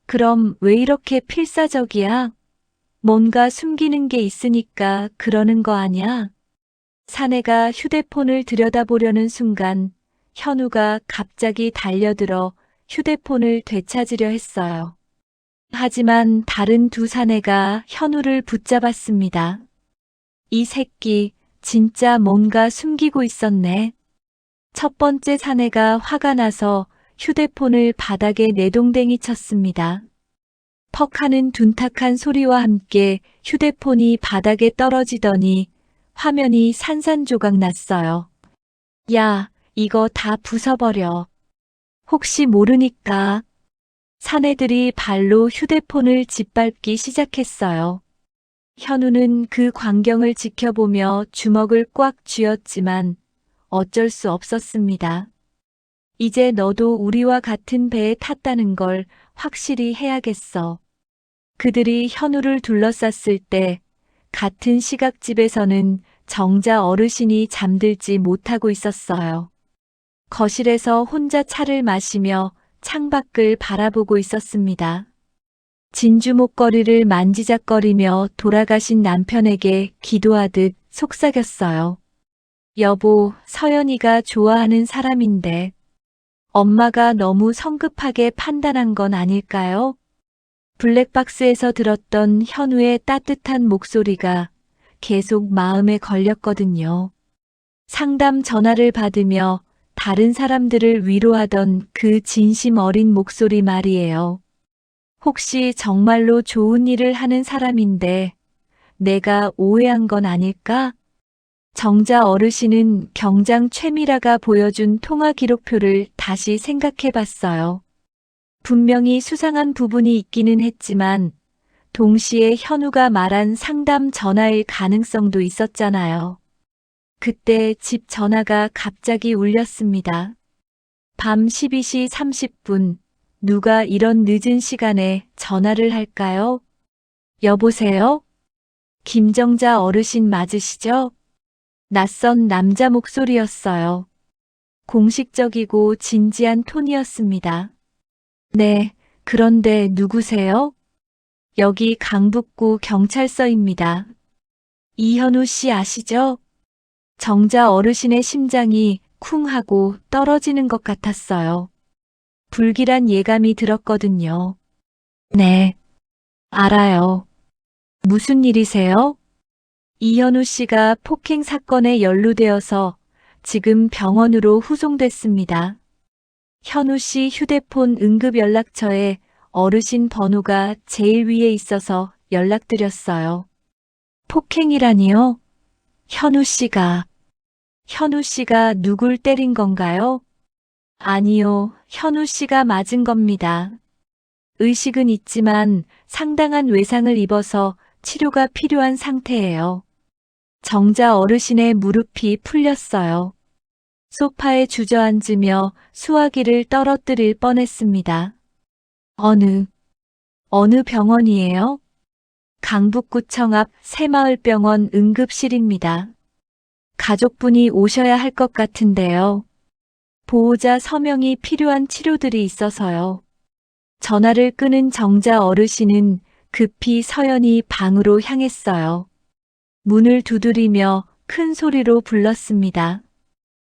그럼 왜 이렇게 필사적이야? 뭔가 숨기는 게 있으니까 그러는 거 아냐? 사내가 휴대폰을 들여다보려는 순간 현우가 갑자기 달려들어 휴대폰을 되찾으려 했어요. 하지만 다른 두 사내가 현우를 붙잡았습니다. 이 새끼 진짜 뭔가 숨기고 있었네. 첫 번째 사내가 화가 나서 휴대폰을 바닥에 내동댕이 쳤습니다. 퍽 하는 둔탁한 소리와 함께 휴대폰이 바닥에 떨어지더니 화면이 산산조각 났어요. 야, 이거 다 부숴버려. 혹시 모르니까. 사내들이 발로 휴대폰을 짓밟기 시작했어요. 현우는 그 광경을 지켜보며 주먹을 꽉 쥐었지만 어쩔 수 없었습니다. 이제 너도 우리와 같은 배에 탔다는 걸 확실히 해야겠어. 그들이 현우를 둘러쌌을 때 같은 시각집에서는 정자 어르신이 잠들지 못하고 있었어요. 거실에서 혼자 차를 마시며 창밖을 바라보고 있었습니다. 진주 목걸이를 만지작거리며 돌아가신 남편에게 기도하듯 속삭였어요. 여보, 서연이가 좋아하는 사람인데 엄마가 너무 성급하게 판단한 건 아닐까요? 블랙박스에서 들었던 현우의 따뜻한 목소리가 계속 마음에 걸렸거든요. 상담 전화를 받으며 다른 사람들을 위로하던 그 진심 어린 목소리 말이에요. 혹시 정말로 좋은 일을 하는 사람인데 내가 오해한 건 아닐까? 정자 어르신은 경장 최미라가 보여준 통화 기록표를 다시 생각해 봤어요. 분명히 수상한 부분이 있기는 했지만 동시에 현우가 말한 상담 전화일 가능성도 있었잖아요. 그때 집 전화가 갑자기 울렸습니다. 밤 12시 30분, 누가 이런 늦은 시간에 전화를 할까요? 여보세요? 김정자 어르신 맞으시죠? 낯선 남자 목소리였어요. 공식적이고 진지한 톤이었습니다. 네, 그런데 누구세요? 여기 강북구 경찰서입니다. 이현우 씨 아시죠? 정자 어르신의 심장이 쿵 하고 떨어지는 것 같았어요. 불길한 예감이 들었거든요. 네, 알아요. 무슨 일이세요? 이현우 씨가 폭행 사건에 연루되어서 지금 병원으로 후송됐습니다. 현우 씨 휴대폰 응급 연락처에 어르신 번호가 제일 위에 있어서 연락드렸어요. 폭행이라니요? 현우 씨가 누굴 때린 건가요? 아니요, 현우 씨가 맞은 겁니다. 의식은 있지만 상당한 외상을 입어서 치료가 필요한 상태예요. 정자 어르신의 무릎이 풀렸어요. 소파에 주저앉으며 수화기를 떨어뜨릴 뻔했습니다. 어느 병원이에요? 강북구청 앞 새마을병원 응급실입니다. 가족분이 오셔야 할 것 같은데요. 보호자 서명이 필요한 치료들이 있어서요. 전화를 끄는 정자 어르신은 급히 서연이 방으로 향했어요. 문을 두드리며 큰 소리로 불렀습니다.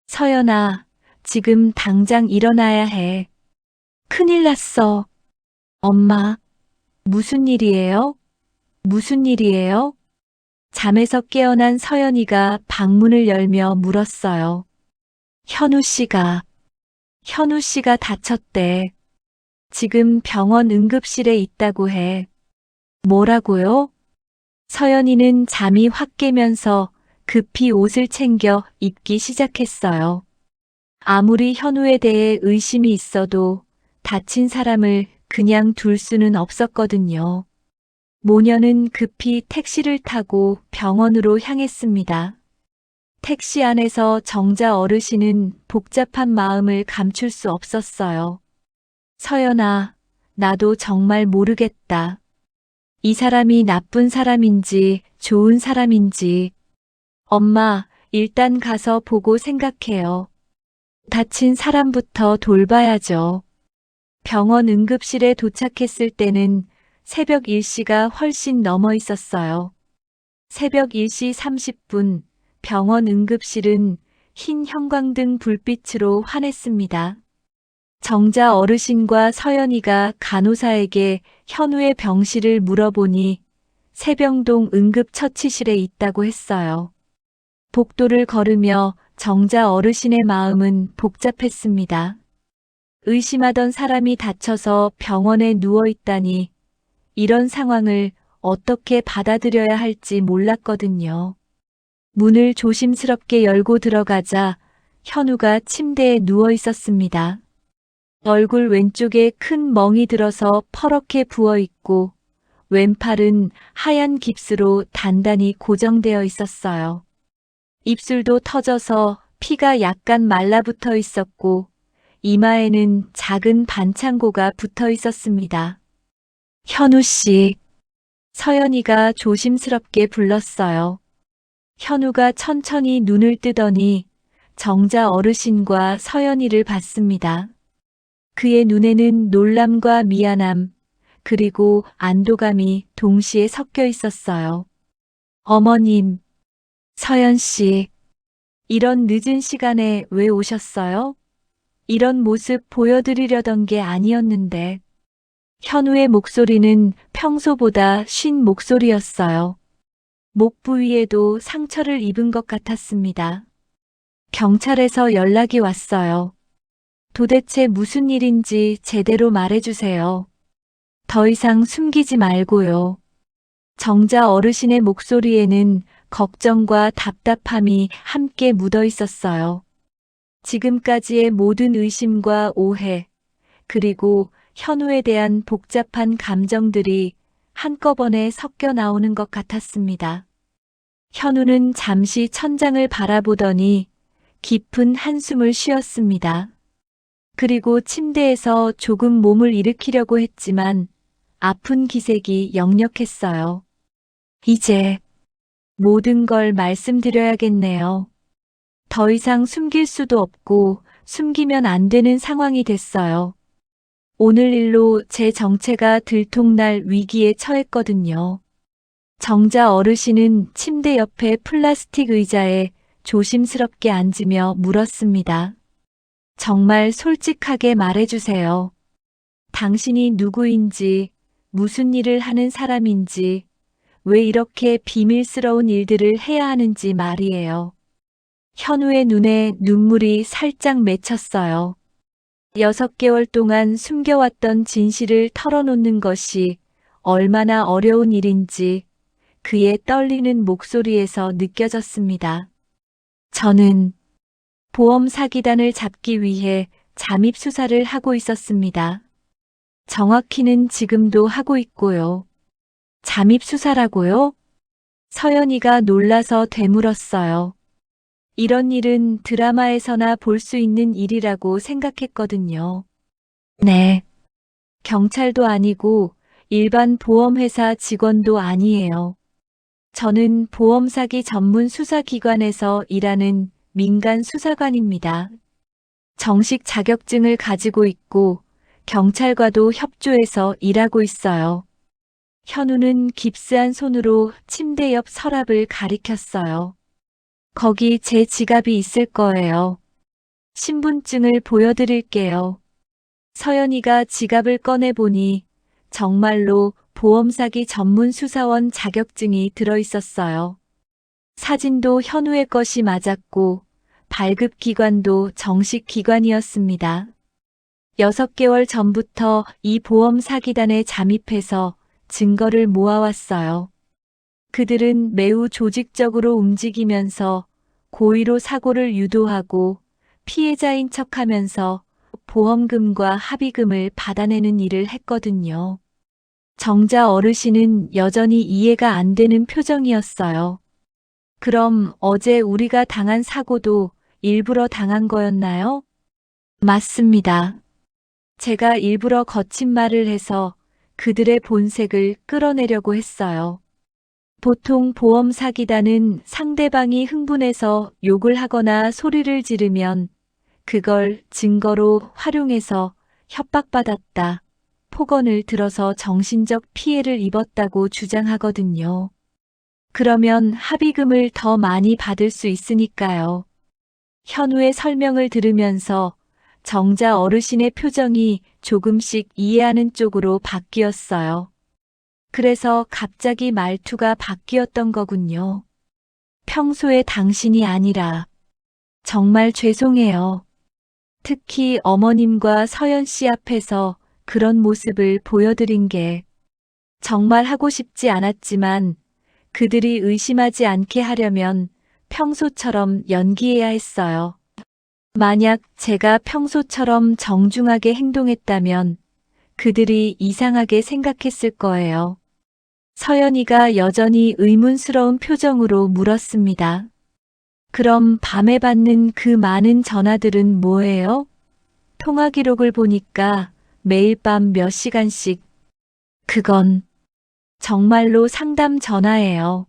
서연아, 지금 당장 일어나야 해. 큰일 났어. 엄마, 무슨 일이에요? 무슨 일이에요? 잠에서 깨어난 서연이가 방문을 열며 물었어요. 현우 씨가 다쳤대. 지금 병원 응급실에 있다고 해. 뭐라고요? 서연이는 잠이 확 깨면서 급히 옷을 챙겨 입기 시작했어요. 아무리 현우에 대해 의심이 있어도 다친 사람을 그냥 둘 수는 없었거든요. 모녀는 급히 택시를 타고 병원으로 향했습니다. 택시 안에서 정자 어르신은 복잡한 마음을 감출 수 없었어요. 서연아, 나도 정말 모르겠다. 이 사람이 나쁜 사람인지 좋은 사람인지. 엄마, 일단 가서 보고 생각해요. 다친 사람부터 돌봐야죠. 병원 응급실에 도착했을 때는 새벽 1시가 훨씬 넘어 있었어요. 새벽 1시 30분, 병원 응급실은 흰 형광등 불빛으로 환했습니다. 정자 어르신과 서연이가 간호사에게 현우의 병실을 물어보니 세병동 응급처치실에 있다고 했어요. 복도를 걸으며 정자 어르신의 마음은 복잡했습니다. 의심하던 사람이 다쳐서 병원에 누워 있다니 이런 상황을 어떻게 받아들여야 할지 몰랐거든요. 문을 조심스럽게 열고 들어가자 현우가 침대에 누워 있었습니다. 얼굴 왼쪽에 큰 멍이 들어서 퍼렇게 부어 있고 왼팔은 하얀 깁스로 단단히 고정되어 있었어요. 입술도 터져서 피가 약간 말라붙어 있었고 이마에는 작은 반창고가 붙어 있었습니다. 현우 씨, 서연이가 조심스럽게 불렀어요. 현우가 천천히 눈을 뜨더니 정자 어르신과 서연이를 봤습니다. 그의 눈에는 놀람과 미안함, 그리고 안도감이 동시에 섞여 있었어요. 어머님, 서연 씨, 이런 늦은 시간에 왜 오셨어요? 이런 모습 보여드리려던 게 아니었는데. 현우의 목소리는 평소보다 쉰 목소리였어요. 목 부위에도 상처를 입은 것 같았습니다. 경찰에서 연락이 왔어요. 도대체 무슨 일인지 제대로 말해주세요. 더 이상 숨기지 말고요. 정자 어르신의 목소리에는 걱정과 답답함이 함께 묻어 있었어요. 지금까지의 모든 의심과 오해, 그리고 현우에 대한 복잡한 감정들이 한꺼번에 섞여 나오는 것 같았습니다. 현우는 잠시 천장을 바라보더니 깊은 한숨을 쉬었습니다. 그리고 침대에서 조금 몸을 일으키려고 했지만 아픈 기색이 역력했어요. 이제 모든 걸 말씀드려야겠네요. 더 이상 숨길 수도 없고 숨기면 안 되는 상황이 됐어요. 오늘 일로 제 정체가 들통날 위기에 처했거든요. 정자 어르신은 침대 옆에 플라스틱 의자에 조심스럽게 앉으며 물었습니다. 정말 솔직하게 말해주세요. 당신이 누구인지, 무슨 일을 하는 사람인지, 왜 이렇게 비밀스러운 일들을 해야 하는지 말이에요. 현우의 눈에 눈물이 살짝 맺혔어요. 6개월 동안 숨겨왔던 진실을 털어놓는 것이 얼마나 어려운 일인지 그의 떨리는 목소리에서 느껴졌습니다. 저는 보험 사기단을 잡기 위해 잠입 수사를 하고 있었습니다. 정확히는 지금도 하고 있고요. 잠입 수사라고요? 서연이가 놀라서 되물었어요. 이런 일은 드라마에서나 볼 수 있는 일이라고 생각했거든요. 네. 경찰도 아니고 일반 보험회사 직원도 아니에요. 저는 보험 사기 전문 수사기관에서 일하는 민간 수사관입니다. 정식 자격증을 가지고 있고 경찰과도 협조해서 일하고 있어요. 현우는 깁스한 손으로 침대 옆 서랍을 가리켰어요. 거기 제 지갑이 있을 거예요. 신분증을 보여드릴게요. 서연이가 지갑을 꺼내보니 정말로 보험 사기 전문 수사원 자격증이 들어있었어요. 사진도 현우의 것이 맞았고 발급 기관도 정식 기관이었습니다. 6개월 전부터 이 보험 사기단에 잠입해서 증거를 모아왔어요. 그들은 매우 조직적으로 움직이면서 고의로 사고를 유도하고 피해자인 척하면서 보험금과 합의금을 받아내는 일을 했거든요. 정자 어르신은 여전히 이해가 안 되는 표정이었어요. 그럼 어제 우리가 당한 사고도 일부러 당한 거였나요? 맞습니다. 제가 일부러 거친 말을 해서 그들의 본색을 끌어내려고 했어요. 보통 보험 사기단은 상대방이 흥분해서 욕을 하거나 소리를 지르면 그걸 증거로 활용해서 협박받았다, 폭언을 들어서 정신적 피해를 입었다고 주장하거든요. 그러면 합의금을 더 많이 받을 수 있으니까요. 현우의 설명을 들으면서 정자 어르신의 표정이 조금씩 이해하는 쪽으로 바뀌었어요. 그래서 갑자기 말투가 바뀌었던 거군요. 평소에 당신이 아니라 정말 죄송해요. 특히 어머님과 서연 씨 앞에서 그런 모습을 보여드린 게 정말 하고 싶지 않았지만 그들이 의심하지 않게 하려면 평소처럼 연기해야 했어요. 만약 제가 평소처럼 정중하게 행동했다면 그들이 이상하게 생각했을 거예요. 서연이가 여전히 의문스러운 표정으로 물었습니다. 그럼 밤에 받는 그 많은 전화들은 뭐예요? 통화 기록을 보니까 매일 밤 몇 시간씩. 그건 정말로 상담 전화예요.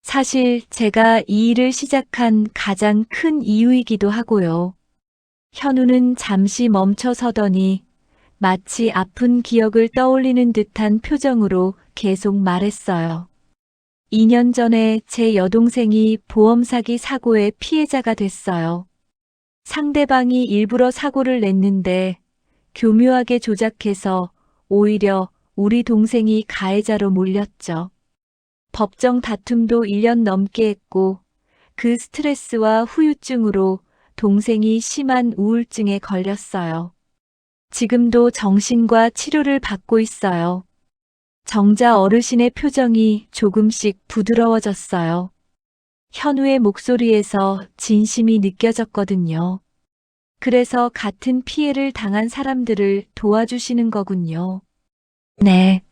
사실 제가 이 일을 시작한 가장 큰 이유이기도 하고요. 현우는 잠시 멈춰서더니 마치 아픈 기억을 떠올리는 듯한 표정으로 계속 말했어요. 2년 전에 제 여동생이 보험 사기 사고의 피해자가 됐어요. 상대방이 일부러 사고를 냈는데 교묘하게 조작해서 오히려 우리 동생이 가해자로 몰렸죠. 법정 다툼도 1년 넘게 했고 그 스트레스와 후유증으로 동생이 심한 우울증에 걸렸어요. 지금도 정신과 치료를 받고 있어요. 정자 어르신의 표정이 조금씩 부드러워졌어요. 현우의 목소리에서 진심이 느껴졌거든요. 그래서 같은 피해를 당한 사람들을 도와주시는 거군요. 네.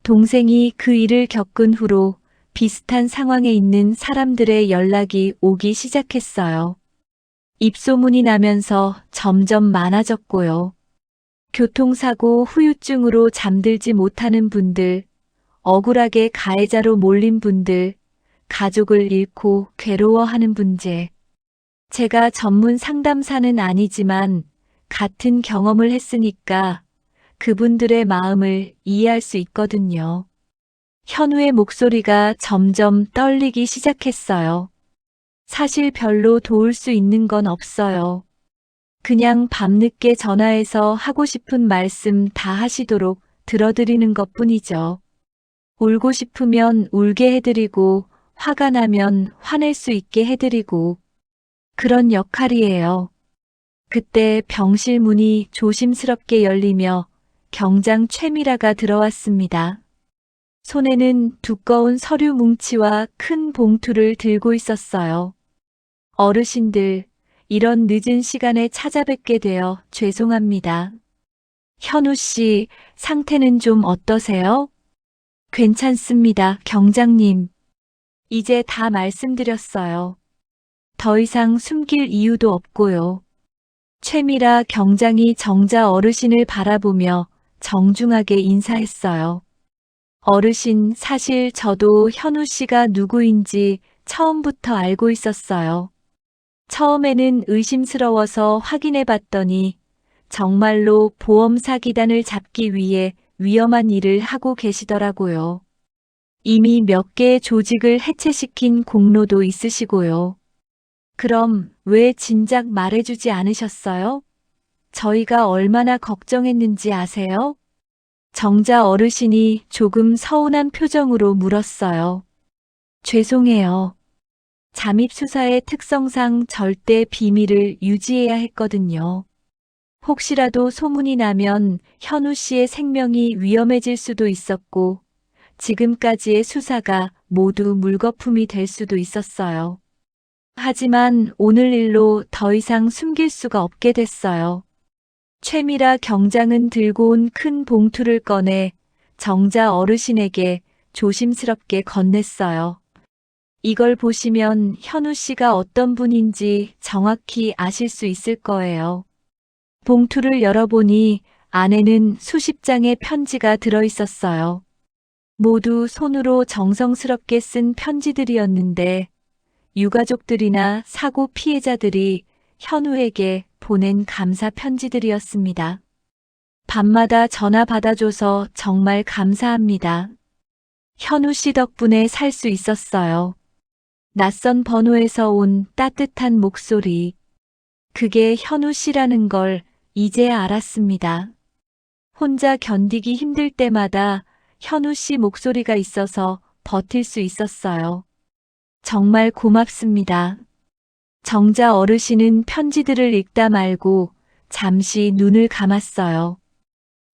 동생이 그 일을 겪은 후로 비슷한 상황에 있는 사람들의 연락이 오기 시작했어요. 입소문이 나면서 점점 많아졌고요. 교통사고 후유증으로 잠들지 못하는 분들, 억울하게 가해자로 몰린 분들, 가족을 잃고 괴로워하는 문제. 제가 전문 상담사는 아니지만 같은 경험을 했으니까 그분들의 마음을 이해할 수 있거든요. 현우의 목소리가 점점 떨리기 시작했어요. 사실 별로 도울 수 있는 건 없어요. 그냥 밤늦게 전화해서 하고 싶은 말씀 다 하시도록 들어드리는 것 뿐이죠. 울고 싶으면 울게 해드리고, 화가 나면 화낼 수 있게 해드리고, 그런 역할이에요. 그때 병실 문이 조심스럽게 열리며 경장 최미라가 들어왔습니다. 손에는 두꺼운 서류 뭉치와 큰 봉투를 들고 있었어요. 어르신들, 이런 늦은 시간에 찾아뵙게 되어 죄송합니다. 현우 씨, 상태는 좀 어떠세요? 괜찮습니다, 경장님. 이제 다 말씀드렸어요. 더 이상 숨길 이유도 없고요. 최미라 경장이 정자 어르신을 바라보며 정중하게 인사했어요. 어르신, 사실 저도 현우 씨가 누구인지 처음부터 알고 있었어요. 처음에는 의심스러워서 확인해 봤더니 정말로 보험 사기단을 잡기 위해 위험한 일을 하고 계시더라고요. 이미 몇 개의 조직을 해체시킨 공로도 있으시고요. 그럼 왜 진작 말해주지 않으셨어요? 저희가 얼마나 걱정했는지 아세요? 정자 어르신이 조금 서운한 표정으로 물었어요. 죄송해요. 잠입수사의 특성상 절대 비밀을 유지해야 했거든요. 혹시라도 소문이 나면 현우 씨의 생명이 위험해질 수도 있었고, 지금까지의 수사가 모두 물거품이 될 수도 있었어요. 하지만 오늘 일로 더 이상 숨길 수가 없게 됐어요. 최미라 경장은 들고 온 큰 봉투를 꺼내 정자 어르신에게 조심스럽게 건넸어요. 이걸 보시면 현우 씨가 어떤 분인지 정확히 아실 수 있을 거예요. 봉투를 열어보니 안에는 수십 장의 편지가 들어 있었어요. 모두 손으로 정성스럽게 쓴 편지들이었는데 유가족들이나 사고 피해자들이 현우에게 보낸 감사 편지들이었습니다. 밤마다 전화 받아줘서 정말 감사합니다. 현우 씨 덕분에 살 수 있었어요. 낯선 번호에서 온 따뜻한 목소리. 그게 현우 씨라는 걸 이제야 알았습니다. 혼자 견디기 힘들 때마다 현우 씨 목소리가 있어서 버틸 수 있었어요. 정말 고맙습니다. 정자 어르신은 편지들을 읽다 말고 잠시 눈을 감았어요.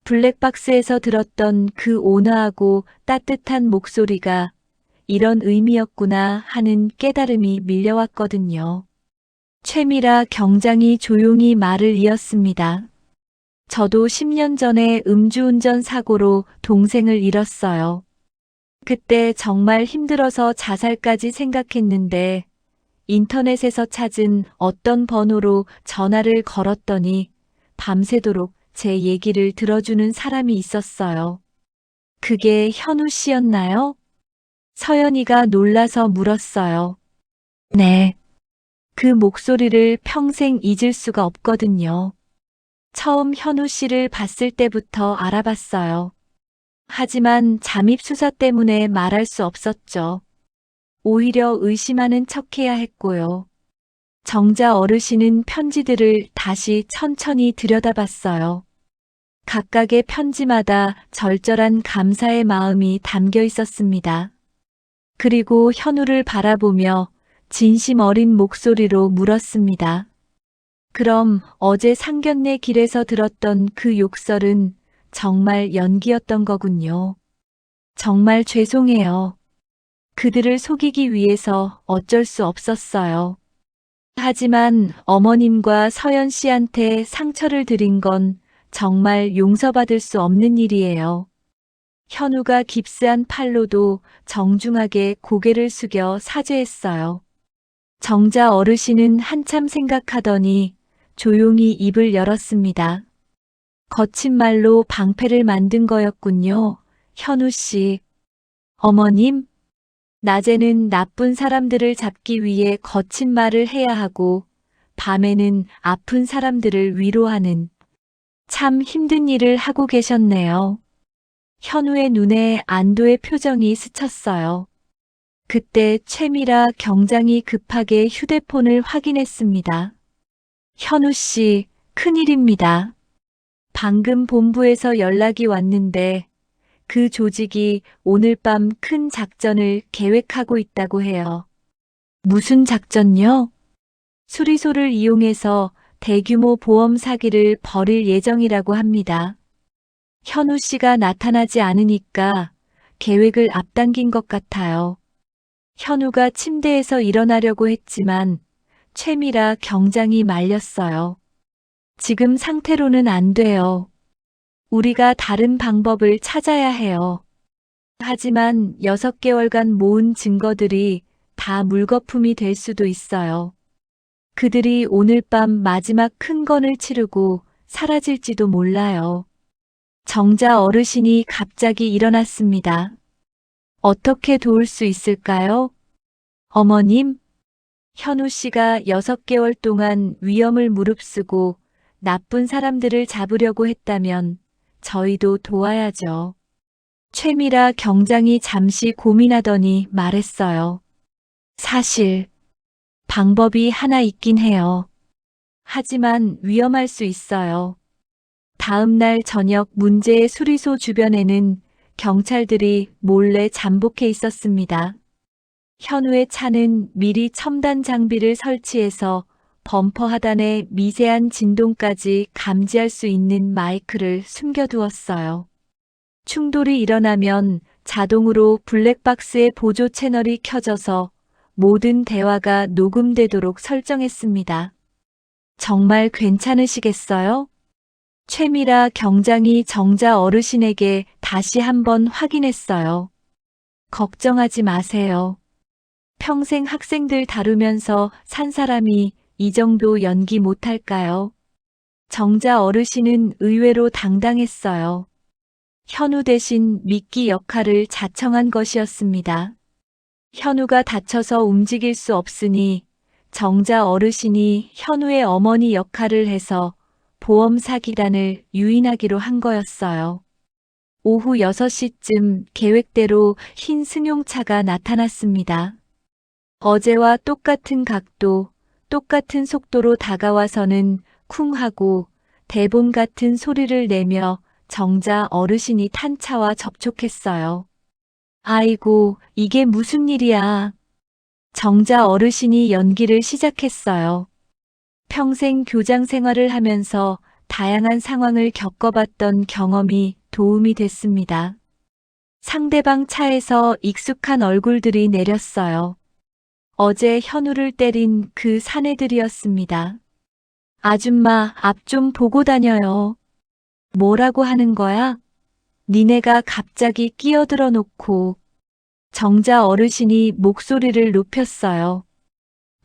블랙박스에서 들었던 그 온화하고 따뜻한 목소리가 이런 의미였구나 하는 깨달음이 밀려왔거든요. 최미라 경장이 조용히 말을 이었습니다. 저도 10년 전에 음주운전 사고로 동생을 잃었어요. 그때 정말 힘들어서 자살까지 생각했는데 인터넷에서 찾은 어떤 번호로 전화를 걸었더니 밤새도록 제 얘기를 들어주는 사람이 있었어요. 그게 현우 씨였나요? 서연이가 놀라서 물었어요. 네. 그 목소리를 평생 잊을 수가 없거든요. 처음 현우 씨를 봤을 때부터 알아봤어요. 하지만 잠입 수사 때문에 말할 수 없었죠. 오히려 의심하는 척해야 했고요. 정자 어르신은 편지들을 다시 천천히 들여다봤어요. 각각의 편지마다 절절한 감사의 마음이 담겨 있었습니다. 그리고 현우를 바라보며 진심 어린 목소리로 물었습니다. 그럼 어제 상견례 길에서 들었던 그 욕설은 정말 연기였던 거군요. 정말 죄송해요. 그들을 속이기 위해서 어쩔 수 없었어요. 하지만 어머님과 서연 씨한테 상처를 드린 건 정말 용서받을 수 없는 일이에요. 현우가 깁스한 팔로도 정중하게 고개를 숙여 사죄했어요. 정자 어르신은 한참 생각하더니 조용히 입을 열었습니다. 거친 말로 방패를 만든 거였군요. 현우 씨. 어머님, 낮에는 나쁜 사람들을 잡기 위해 거친 말을 해야 하고 밤에는 아픈 사람들을 위로하는 참 힘든 일을 하고 계셨네요. 현우의 눈에 안도의 표정이 스쳤어요. 그때 최미라 경장이 급하게 휴대폰을 확인했습니다. 현우 씨, 큰일입니다. 방금 본부에서 연락이 왔는데 그 조직이 오늘 밤 큰 작전을 계획하고 있다고 해요. 무슨 작전요? 수리소를 이용해서 대규모 보험 사기를 벌일 예정이라고 합니다. 현우 씨가 나타나지 않으니까 계획을 앞당긴 것 같아요. 현우가 침대에서 일어나려고 했지만 최미라 경장이 말렸어요. 지금 상태로는 안 돼요. 우리가 다른 방법을 찾아야 해요. 하지만 6개월간 모은 증거들이 다 물거품이 될 수도 있어요. 그들이 오늘 밤 마지막 큰 건을 치르고 사라질지도 몰라요. 정자 어르신이 갑자기 일어났습니다. 어떻게 도울 수 있을까요? 어머님, 현우 씨가 6개월 동안 위험을 무릅쓰고 나쁜 사람들을 잡으려고 했다면 저희도 도와야죠. 최미라 경장이 잠시 고민하더니 말했어요. 사실 방법이 하나 있긴 해요. 하지만 위험할 수 있어요. 다음 날 저녁 문제의 수리소 주변에는 경찰들이 몰래 잠복해 있었습니다. 현우의 차는 미리 첨단 장비를 설치해서 범퍼 하단에 미세한 진동까지 감지할 수 있는 마이크를 숨겨두었어요. 충돌이 일어나면 자동으로 블랙박스의 보조 채널이 켜져서 모든 대화가 녹음되도록 설정했습니다. 정말 괜찮으시겠어요? 최미라 경장이 정자 어르신에게 다시 한번 확인했어요. 걱정하지 마세요. 평생 학생들 다루면서 산 사람이 이 정도 연기 못할까요? 정자 어르신은 의외로 당당했어요. 현우 대신 미끼 역할을 자청한 것이었습니다. 현우가 다쳐서 움직일 수 없으니 정자 어르신이 현우의 어머니 역할을 해서 보험 사기단을 유인하기로 한 거였어요. 오후 6시쯤 계획대로 흰 승용차가 나타났습니다. 어제와 똑같은 각도, 똑같은 속도로 다가와서는 쿵 하고 대본 같은 소리를 내며 정자 어르신이 탄 차와 접촉했어요. 아이고, 이게 무슨 일이야. 정자 어르신이 연기를 시작했어요. 평생 교장 생활을 하면서 다양한 상황을 겪어봤던 경험이 도움이 됐습니다. 상대방 차에서 익숙한 얼굴들이 내렸어요. 어제 현우를 때린 그 사내들이었습니다. 아줌마, 앞 좀 보고 다녀요. 뭐라고 하는 거야? 니네가 갑자기 끼어들어 놓고. 정자 어르신이 목소리를 높였어요.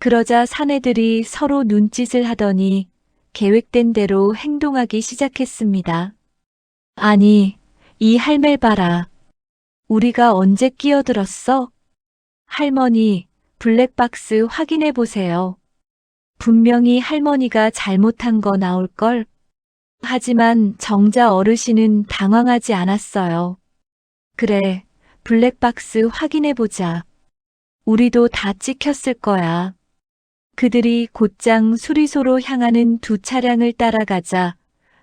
그러자 사내들이 서로 눈짓을 하더니 계획된 대로 행동하기 시작했습니다. 아니, 이 할매 봐라. 우리가 언제 끼어들었어? 할머니, 블랙박스 확인해 보세요. 분명히 할머니가 잘못한 거 나올걸. 하지만 정자 어르신은 당황하지 않았어요. 그래, 블랙박스 확인해 보자. 우리도 다 찍혔을 거야. 그들이 곧장 수리소로 향하는 두 차량을 따라가자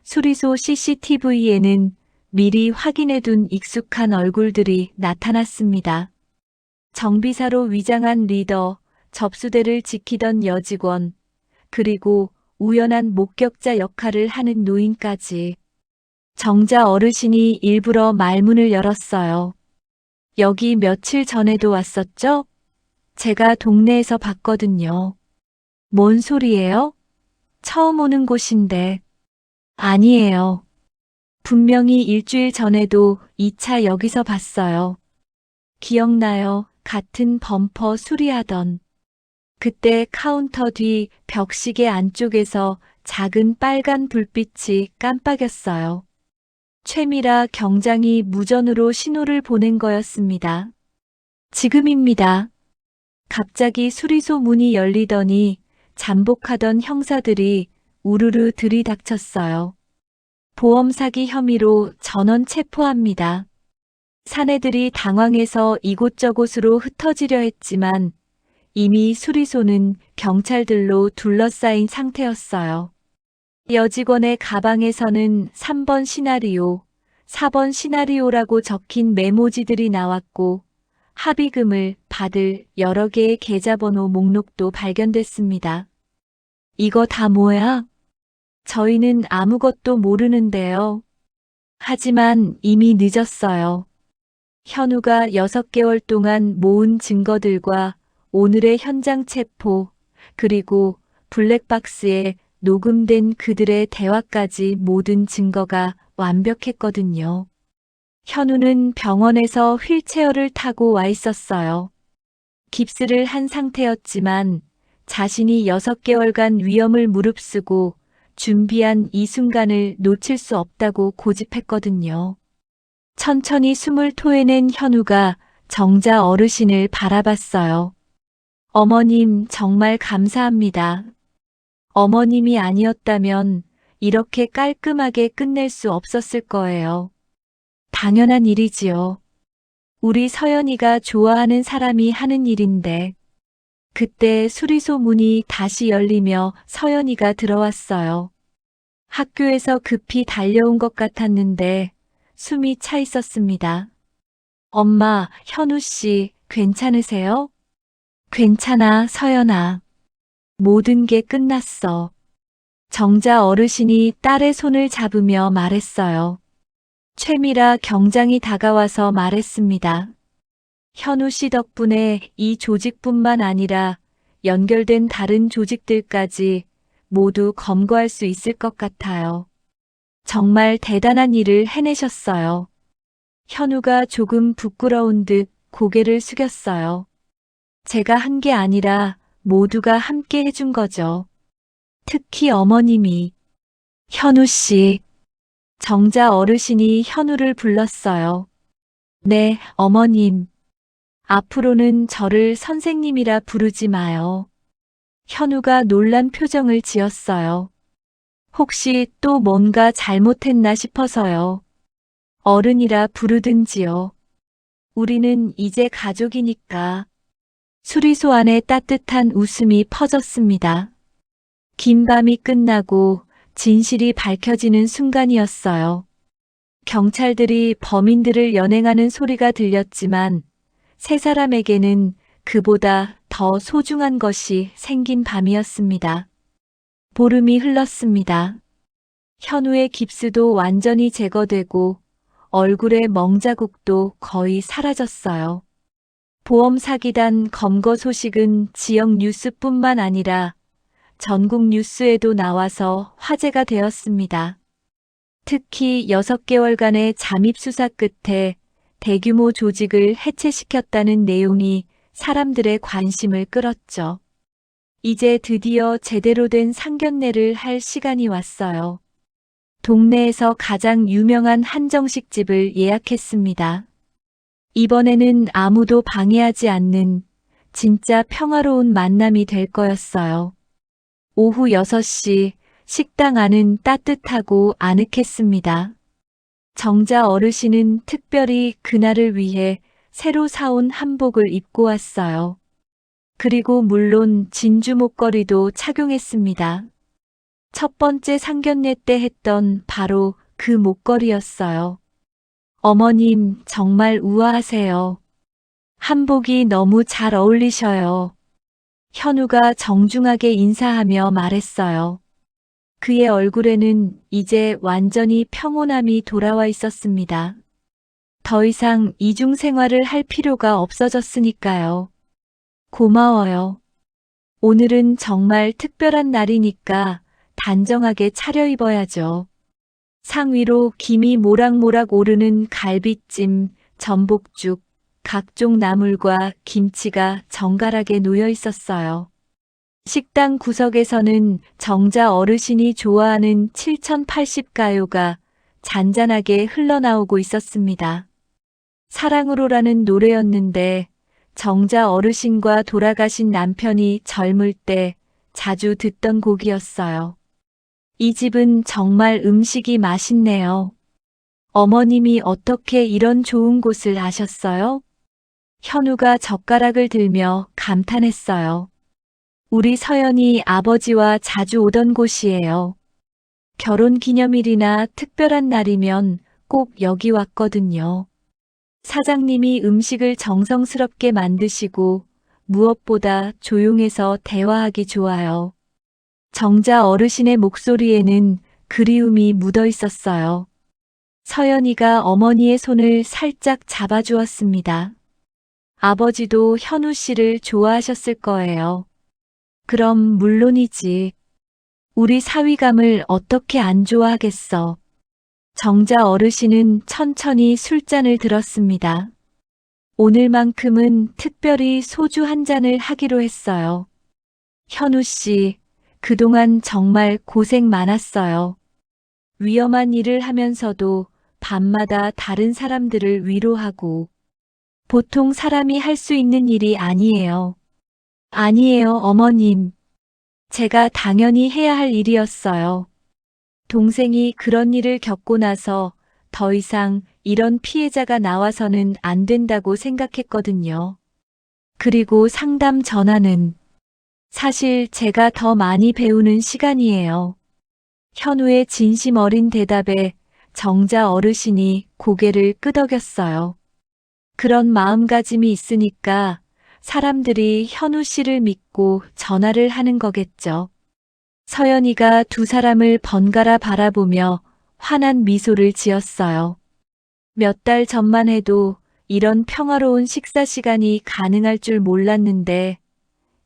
수리소 CCTV에는 미리 확인해둔 익숙한 얼굴들이 나타났습니다. 정비사로 위장한 리더, 접수대를 지키던 여직원, 그리고 우연한 목격자 역할을 하는 노인까지. 정자 어르신이 일부러 말문을 열었어요. 여기 며칠 전에도 왔었죠? 제가 동네에서 봤거든요. 뭔 소리예요? 처음 오는 곳인데. 아니에요. 분명히 일주일 전에도 이 차 여기서 봤어요. 기억나요? 같은 범퍼 수리하던. 그때 카운터 뒤 벽시계 안쪽에서 작은 빨간 불빛이 깜빡였어요. 최미라 경장이 무전으로 신호를 보낸 거였습니다. 지금입니다. 갑자기 수리소 문이 열리더니 잠복하던 형사들이 우르르 들이닥쳤어요. 보험 사기 혐의로 전원 체포합니다. 사내들이 당황해서 이곳저곳으로 흩어지려 했지만 이미 수리소는 경찰들로 둘러싸인 상태였어요. 여직원의 가방에서는 3번 시나리오, 4번 시나리오라고 적힌 메모지들이 나왔고 합의금을 받을 여러 개의 계좌번호 목록도 발견됐습니다. 이거 다 뭐야? 저희는 아무것도 모르는데요. 하지만 이미 늦었어요. 현우가 6개월 동안 모은 증거들과 오늘의 현장 체포, 그리고 블랙박스에 녹음된 그들의 대화까지 모든 증거가 완벽했거든요. 현우는 병원에서 휠체어를 타고 와 있었어요. 깁스를 한 상태였지만 자신이 6개월간 위험을 무릅쓰고 준비한 이 순간을 놓칠 수 없다고 고집했거든요. 천천히 숨을 토해낸 현우가 정자 어르신을 바라봤어요. 어머님, 정말 감사합니다. 어머님이 아니었다면 이렇게 깔끔하게 끝낼 수 없었을 거예요. 당연한 일이지요. 우리 서연이가 좋아하는 사람이 하는 일인데. 그때 수리소 문이 다시 열리며 서연이가 들어왔어요. 학교에서 급히 달려온 것 같았는데 숨이 차 있었습니다. 엄마, 현우 씨, 괜찮으세요? 괜찮아, 서연아. 모든 게 끝났어. 정자 어르신이 딸의 손을 잡으며 말했어요. 최미라 경장이 다가와서 말했습니다. 현우 씨 덕분에 이 조직뿐만 아니라 연결된 다른 조직들까지 모두 검거할 수 있을 것 같아요. 정말 대단한 일을 해내셨어요. 현우가 조금 부끄러운 듯 고개를 숙였어요. 제가 한 게 아니라 모두가 함께 해준 거죠. 특히 어머님이. 현우 씨. 정자 어르신이 현우를 불렀어요. 네, 어머님. 앞으로는 저를 선생님이라 부르지 마요. 현우가 놀란 표정을 지었어요. 혹시 또 뭔가 잘못했나 싶어서요. 어른이라 부르든지요. 우리는 이제 가족이니까. 수리소 안에 따뜻한 웃음이 퍼졌습니다. 긴 밤이 끝나고 진실이 밝혀지는 순간이었어요. 경찰들이 범인들을 연행하는 소리가 들렸지만 세 사람에게는 그보다 더 소중한 것이 생긴 밤이었습니다. 보름이 흘렀습니다. 현우의 깁스도 완전히 제거되고 얼굴의 멍자국도 거의 사라졌어요. 보험 사기단 검거 소식은 지역 뉴스뿐만 아니라 전국 뉴스에도 나와서 화제가 되었습니다. 특히 6개월간의 잠입 수사 끝에 대규모 조직을 해체시켰다는 내용이 사람들의 관심을 끌었죠. 이제 드디어 제대로 된 상견례를 할 시간이 왔어요. 동네에서 가장 유명한 한정식집을 예약했습니다. 이번에는 아무도 방해하지 않는 진짜 평화로운 만남이 될 거였어요. 오후 6시 식당 안은 따뜻하고 아늑했습니다. 정자 어르신은 특별히 그날을 위해 새로 사온 한복을 입고 왔어요. 그리고 물론 진주 목걸이도 착용했습니다. 첫 번째 상견례 때 했던 바로 그 목걸이였어요. 어머님, 정말 우아하세요. 한복이 너무 잘 어울리셔요. 현우가 정중하게 인사하며 말했어요. 그의 얼굴에는 이제 완전히 평온함이 돌아와 있었습니다. 더 이상 이중 생활을 할 필요가 없어졌으니까요. 고마워요. 오늘은 정말 특별한 날이니까 단정하게 차려입어야죠. 상위로 김이 모락모락 오르는 갈비찜, 전복죽, 각종 나물과 김치가 정갈하게 놓여 있었어요. 식당 구석에서는 정자 어르신이 좋아하는 7080 가요가 잔잔하게 흘러나오고 있었습니다. 사랑으로라는 노래였는데 정자 어르신과 돌아가신 남편이 젊을 때 자주 듣던 곡이었어요. 이 집은 정말 음식이 맛있네요. 어머님이 어떻게 이런 좋은 곳을 아셨어요? 현우가 젓가락을 들며 감탄했어요. 우리 서연이 아버지와 자주 오던 곳이에요. 결혼 기념일이나 특별한 날이면 꼭 여기 왔거든요. 사장님이 음식을 정성스럽게 만드시고 무엇보다 조용해서 대화하기 좋아요. 정자 어르신의 목소리에는 그리움이 묻어 있었어요. 서연이가 어머니의 손을 살짝 잡아주었습니다. 아버지도 현우 씨를 좋아하셨을 거예요. 그럼 물론이지. 우리 사위감을 어떻게 안 좋아하겠어. 정자 어르신은 천천히 술잔을 들었습니다. 오늘만큼은 특별히 소주 한 잔을 하기로 했어요. 현우 씨, 그동안 정말 고생 많았어요. 위험한 일을 하면서도 밤마다 다른 사람들을 위로하고 보통 사람이 할 수 있는 일이 아니에요. 아니에요, 어머님. 제가 당연히 해야 할 일이었어요. 동생이 그런 일을 겪고 나서 더 이상 이런 피해자가 나와서는 안 된다고 생각했거든요. 그리고 상담 전화는 사실 제가 더 많이 배우는 시간이에요. 현우의 진심 어린 대답에 정자 어르신이 고개를 끄덕였어요. 그런 마음가짐이 있으니까 사람들이 현우 씨를 믿고 전화를 하는 거겠죠. 서연이가 두 사람을 번갈아 바라보며 환한 미소를 지었어요. 몇 달 전만 해도 이런 평화로운 식사 시간이 가능할 줄 몰랐는데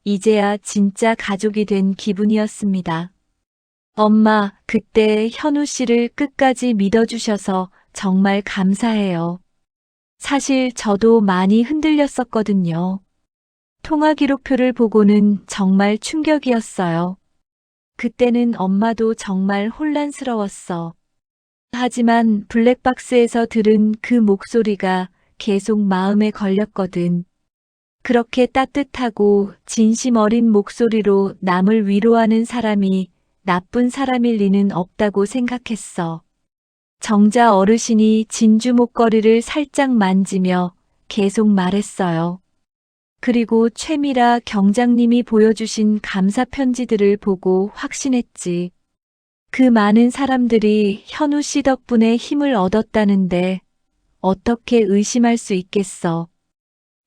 이제야 진짜 가족이 된 기분이었습니다. 엄마, 그때 현우 씨를 끝까지 믿어주셔서 정말 감사해요. 사실 저도 많이 흔들렸었거든요. 통화 기록표를 보고는 정말 충격이었어요. 그때는 엄마도 정말 혼란스러웠어. 하지만 블랙박스에서 들은 그 목소리가 계속 마음에 걸렸거든. 그렇게 따뜻하고 진심 어린 목소리로 남을 위로하는 사람이 나쁜 사람일 리는 없다고 생각했어. 정자 어르신이 진주 목걸이를 살짝 만지며 계속 말했어요. 그리고 최미라 경장님이 보여주신 감사 편지들을 보고 확신했지. 그 많은 사람들이 현우 씨 덕분에 힘을 얻었다는데 어떻게 의심할 수 있겠어.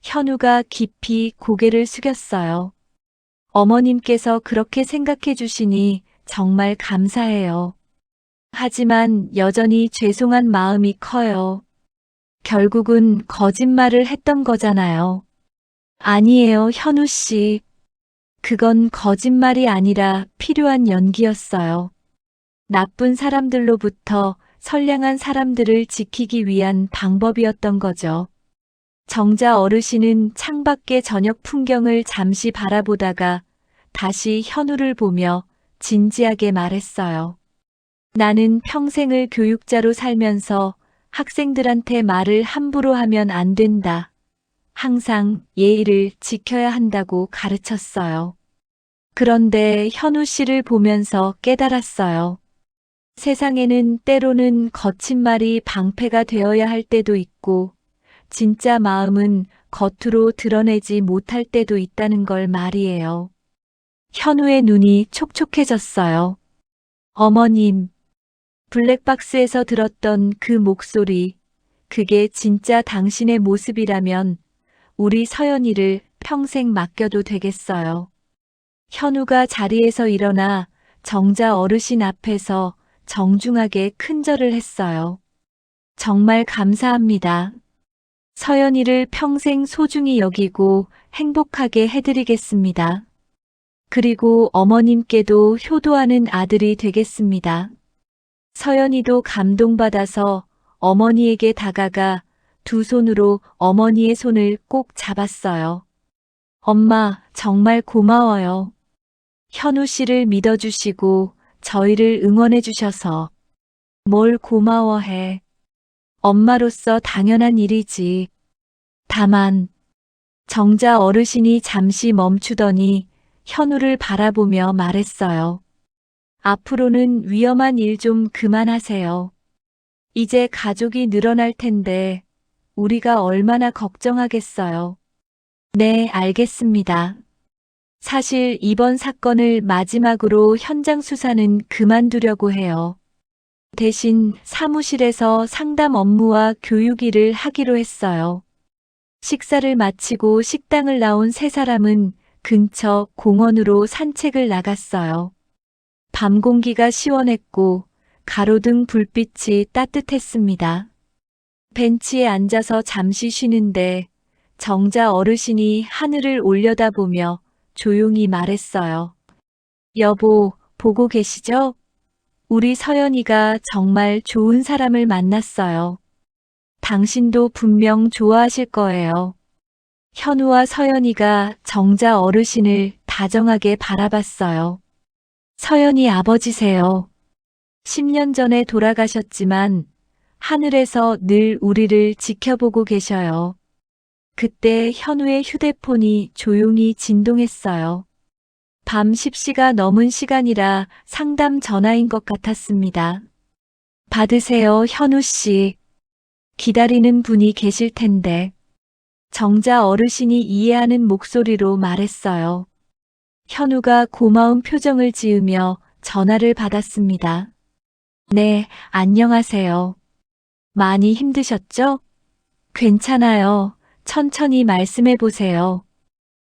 현우가 깊이 고개를 숙였어요. 어머님께서 그렇게 생각해 주시니 정말 감사해요. 하지만 여전히 죄송한 마음이 커요. 결국은 거짓말을 했던 거잖아요. 아니에요, 현우 씨. 그건 거짓말이 아니라 필요한 연기였어요. 나쁜 사람들로부터 선량한 사람들을 지키기 위한 방법이었던 거죠. 정자 어르신은 창밖의 저녁 풍경을 잠시 바라보다가 다시 현우를 보며 진지하게 말했어요. 나는 평생을 교육자로 살면서 학생들한테 말을 함부로 하면 안 된다. 항상 예의를 지켜야 한다고 가르쳤어요. 그런데 현우 씨를 보면서 깨달았어요. 세상에는 때로는 거친 말이 방패가 되어야 할 때도 있고, 진짜 마음은 겉으로 드러내지 못할 때도 있다는 걸 말이에요. 현우의 눈이 촉촉해졌어요. 어머님, 블랙박스에서 들었던 그 목소리, 그게 진짜 당신의 모습이라면 우리 서연이를 평생 맡겨도 되겠어요. 현우가 자리에서 일어나 정자 어르신 앞에서 정중하게 큰절을 했어요. 정말 감사합니다. 서연이를 평생 소중히 여기고 행복하게 해드리겠습니다. 그리고 어머님께도 효도하는 아들이 되겠습니다. 서연이도 감동받아서 어머니에게 다가가 두 손으로 어머니의 손을 꼭 잡았어요. 엄마, 정말 고마워요. 현우 씨를 믿어주시고 저희를 응원해주셔서. 뭘 고마워해. 엄마로서 당연한 일이지. 다만, 정자 어르신이 잠시 멈추더니 현우를 바라보며 말했어요. 앞으로는 위험한 일 좀 그만하세요. 이제 가족이 늘어날 텐데 우리가 얼마나 걱정하겠어요. 네, 알겠습니다. 사실 이번 사건을 마지막으로 현장 수사는 그만두려고 해요. 대신 사무실에서 상담 업무와 교육 일을 하기로 했어요. 식사를 마치고 식당을 나온 세 사람은 근처 공원으로 산책을 나갔어요. 밤 공기가 시원했고 가로등 불빛이 따뜻했습니다. 벤치에 앉아서 잠시 쉬는데 정자 어르신이 하늘을 올려다보며 조용히 말했어요. 여보, 보고 계시죠? 우리 서연이가 정말 좋은 사람을 만났어요. 당신도 분명 좋아하실 거예요. 현우와 서연이가 정자 어르신을 다정하게 바라봤어요. 서연이 아버지세요. 10년 전에 돌아가셨지만 하늘에서 늘 우리를 지켜보고 계셔요. 그때 현우의 휴대폰이 조용히 진동했어요. 밤 10시가 넘은 시간이라 상담 전화인 것 같았습니다. 받으세요, 현우 씨. 기다리는 분이 계실 텐데. 정자 어르신이 이해하는 목소리로 말했어요. 현우가 고마운 표정을 지으며 전화를 받았습니다. 네, 안녕하세요. 많이 힘드셨죠? 괜찮아요. 천천히 말씀해 보세요.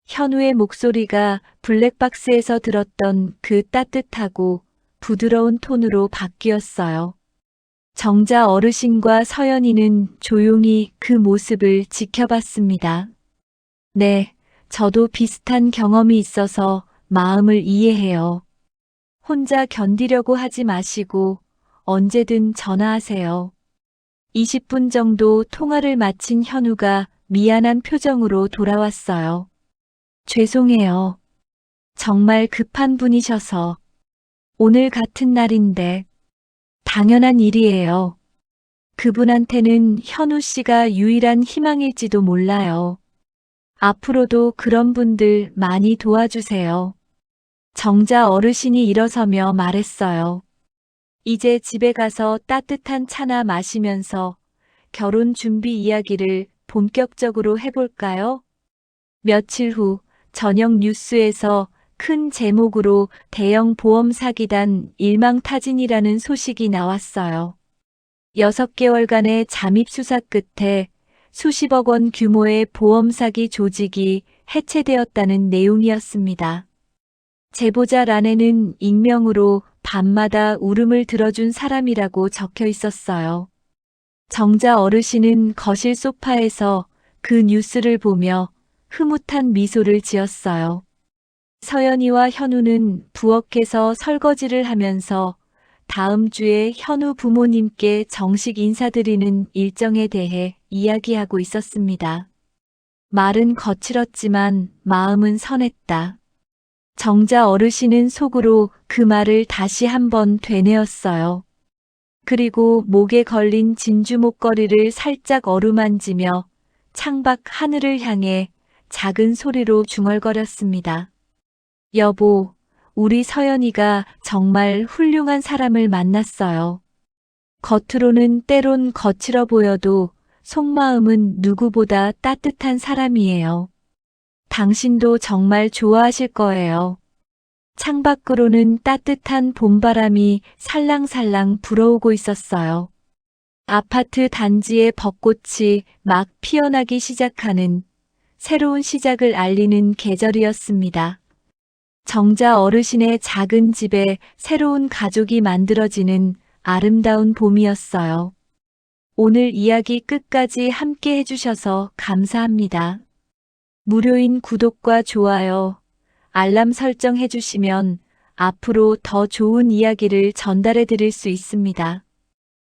현우의 목소리가 블랙박스에서 들었던 그 따뜻하고 부드러운 톤으로 바뀌었어요. 정자 어르신과 서연이는 조용히 그 모습을 지켜봤습니다. 네, 저도 비슷한 경험이 있어서 마음을 이해해요. 혼자 견디려고 하지 마시고 언제든 전화하세요. 20분 정도 통화를 마친 현우가 미안한 표정으로 돌아왔어요. 죄송해요. 정말 급한 분이셔서. 오늘 같은 날인데. 당연한 일이에요. 그분한테는 현우 씨가 유일한 희망일지도 몰라요. 앞으로도 그런 분들 많이 도와주세요. 정자 어르신이 일어서며 말했어요. 이제 집에 가서 따뜻한 차나 마시면서 결혼 준비 이야기를 본격적으로 해볼까요? 며칠 후 저녁 뉴스에서 큰 제목으로 대형 보험 사기단 일망타진이라는 소식이 나왔어요. 6개월간의 잠입 수사 끝에 수십억 원 규모의 보험 사기 조직이 해체되었다는 내용이었습니다. 제보자란에는 익명으로 밤마다 울음을 들어준 사람이라고 적혀 있었어요. 정자 어르신은 거실 소파에서 그 뉴스를 보며 흐뭇한 미소를 지었어요. 서연이와 현우는 부엌에서 설거지를 하면서 다음 주에 현우 부모님께 정식 인사드리는 일정에 대해 이야기하고 있었습니다. 말은 거칠었지만 마음은 선했다. 정자 어르신은 속으로 그 말을 다시 한번 되뇌었어요. 그리고 목에 걸린 진주 목걸이를 살짝 어루만지며 창밖 하늘을 향해 작은 소리로 중얼거렸습니다. 여보, 우리 서연이가 정말 훌륭한 사람을 만났어요. 겉으로는 때론 거칠어 보여도 속마음은 누구보다 따뜻한 사람이에요. 당신도 정말 좋아하실 거예요. 창밖으로는 따뜻한 봄바람이 살랑살랑 불어오고 있었어요. 아파트 단지의 벚꽃이 막 피어나기 시작하는 새로운 시작을 알리는 계절이었습니다. 정자 어르신의 작은 집에 새로운 가족이 만들어지는 아름다운 봄이었어요. 오늘 이야기 끝까지 함께 해주셔서 감사합니다. 무료인 구독과 좋아요, 알람 설정 해주시면 앞으로 더 좋은 이야기를 전달해 드릴 수 있습니다.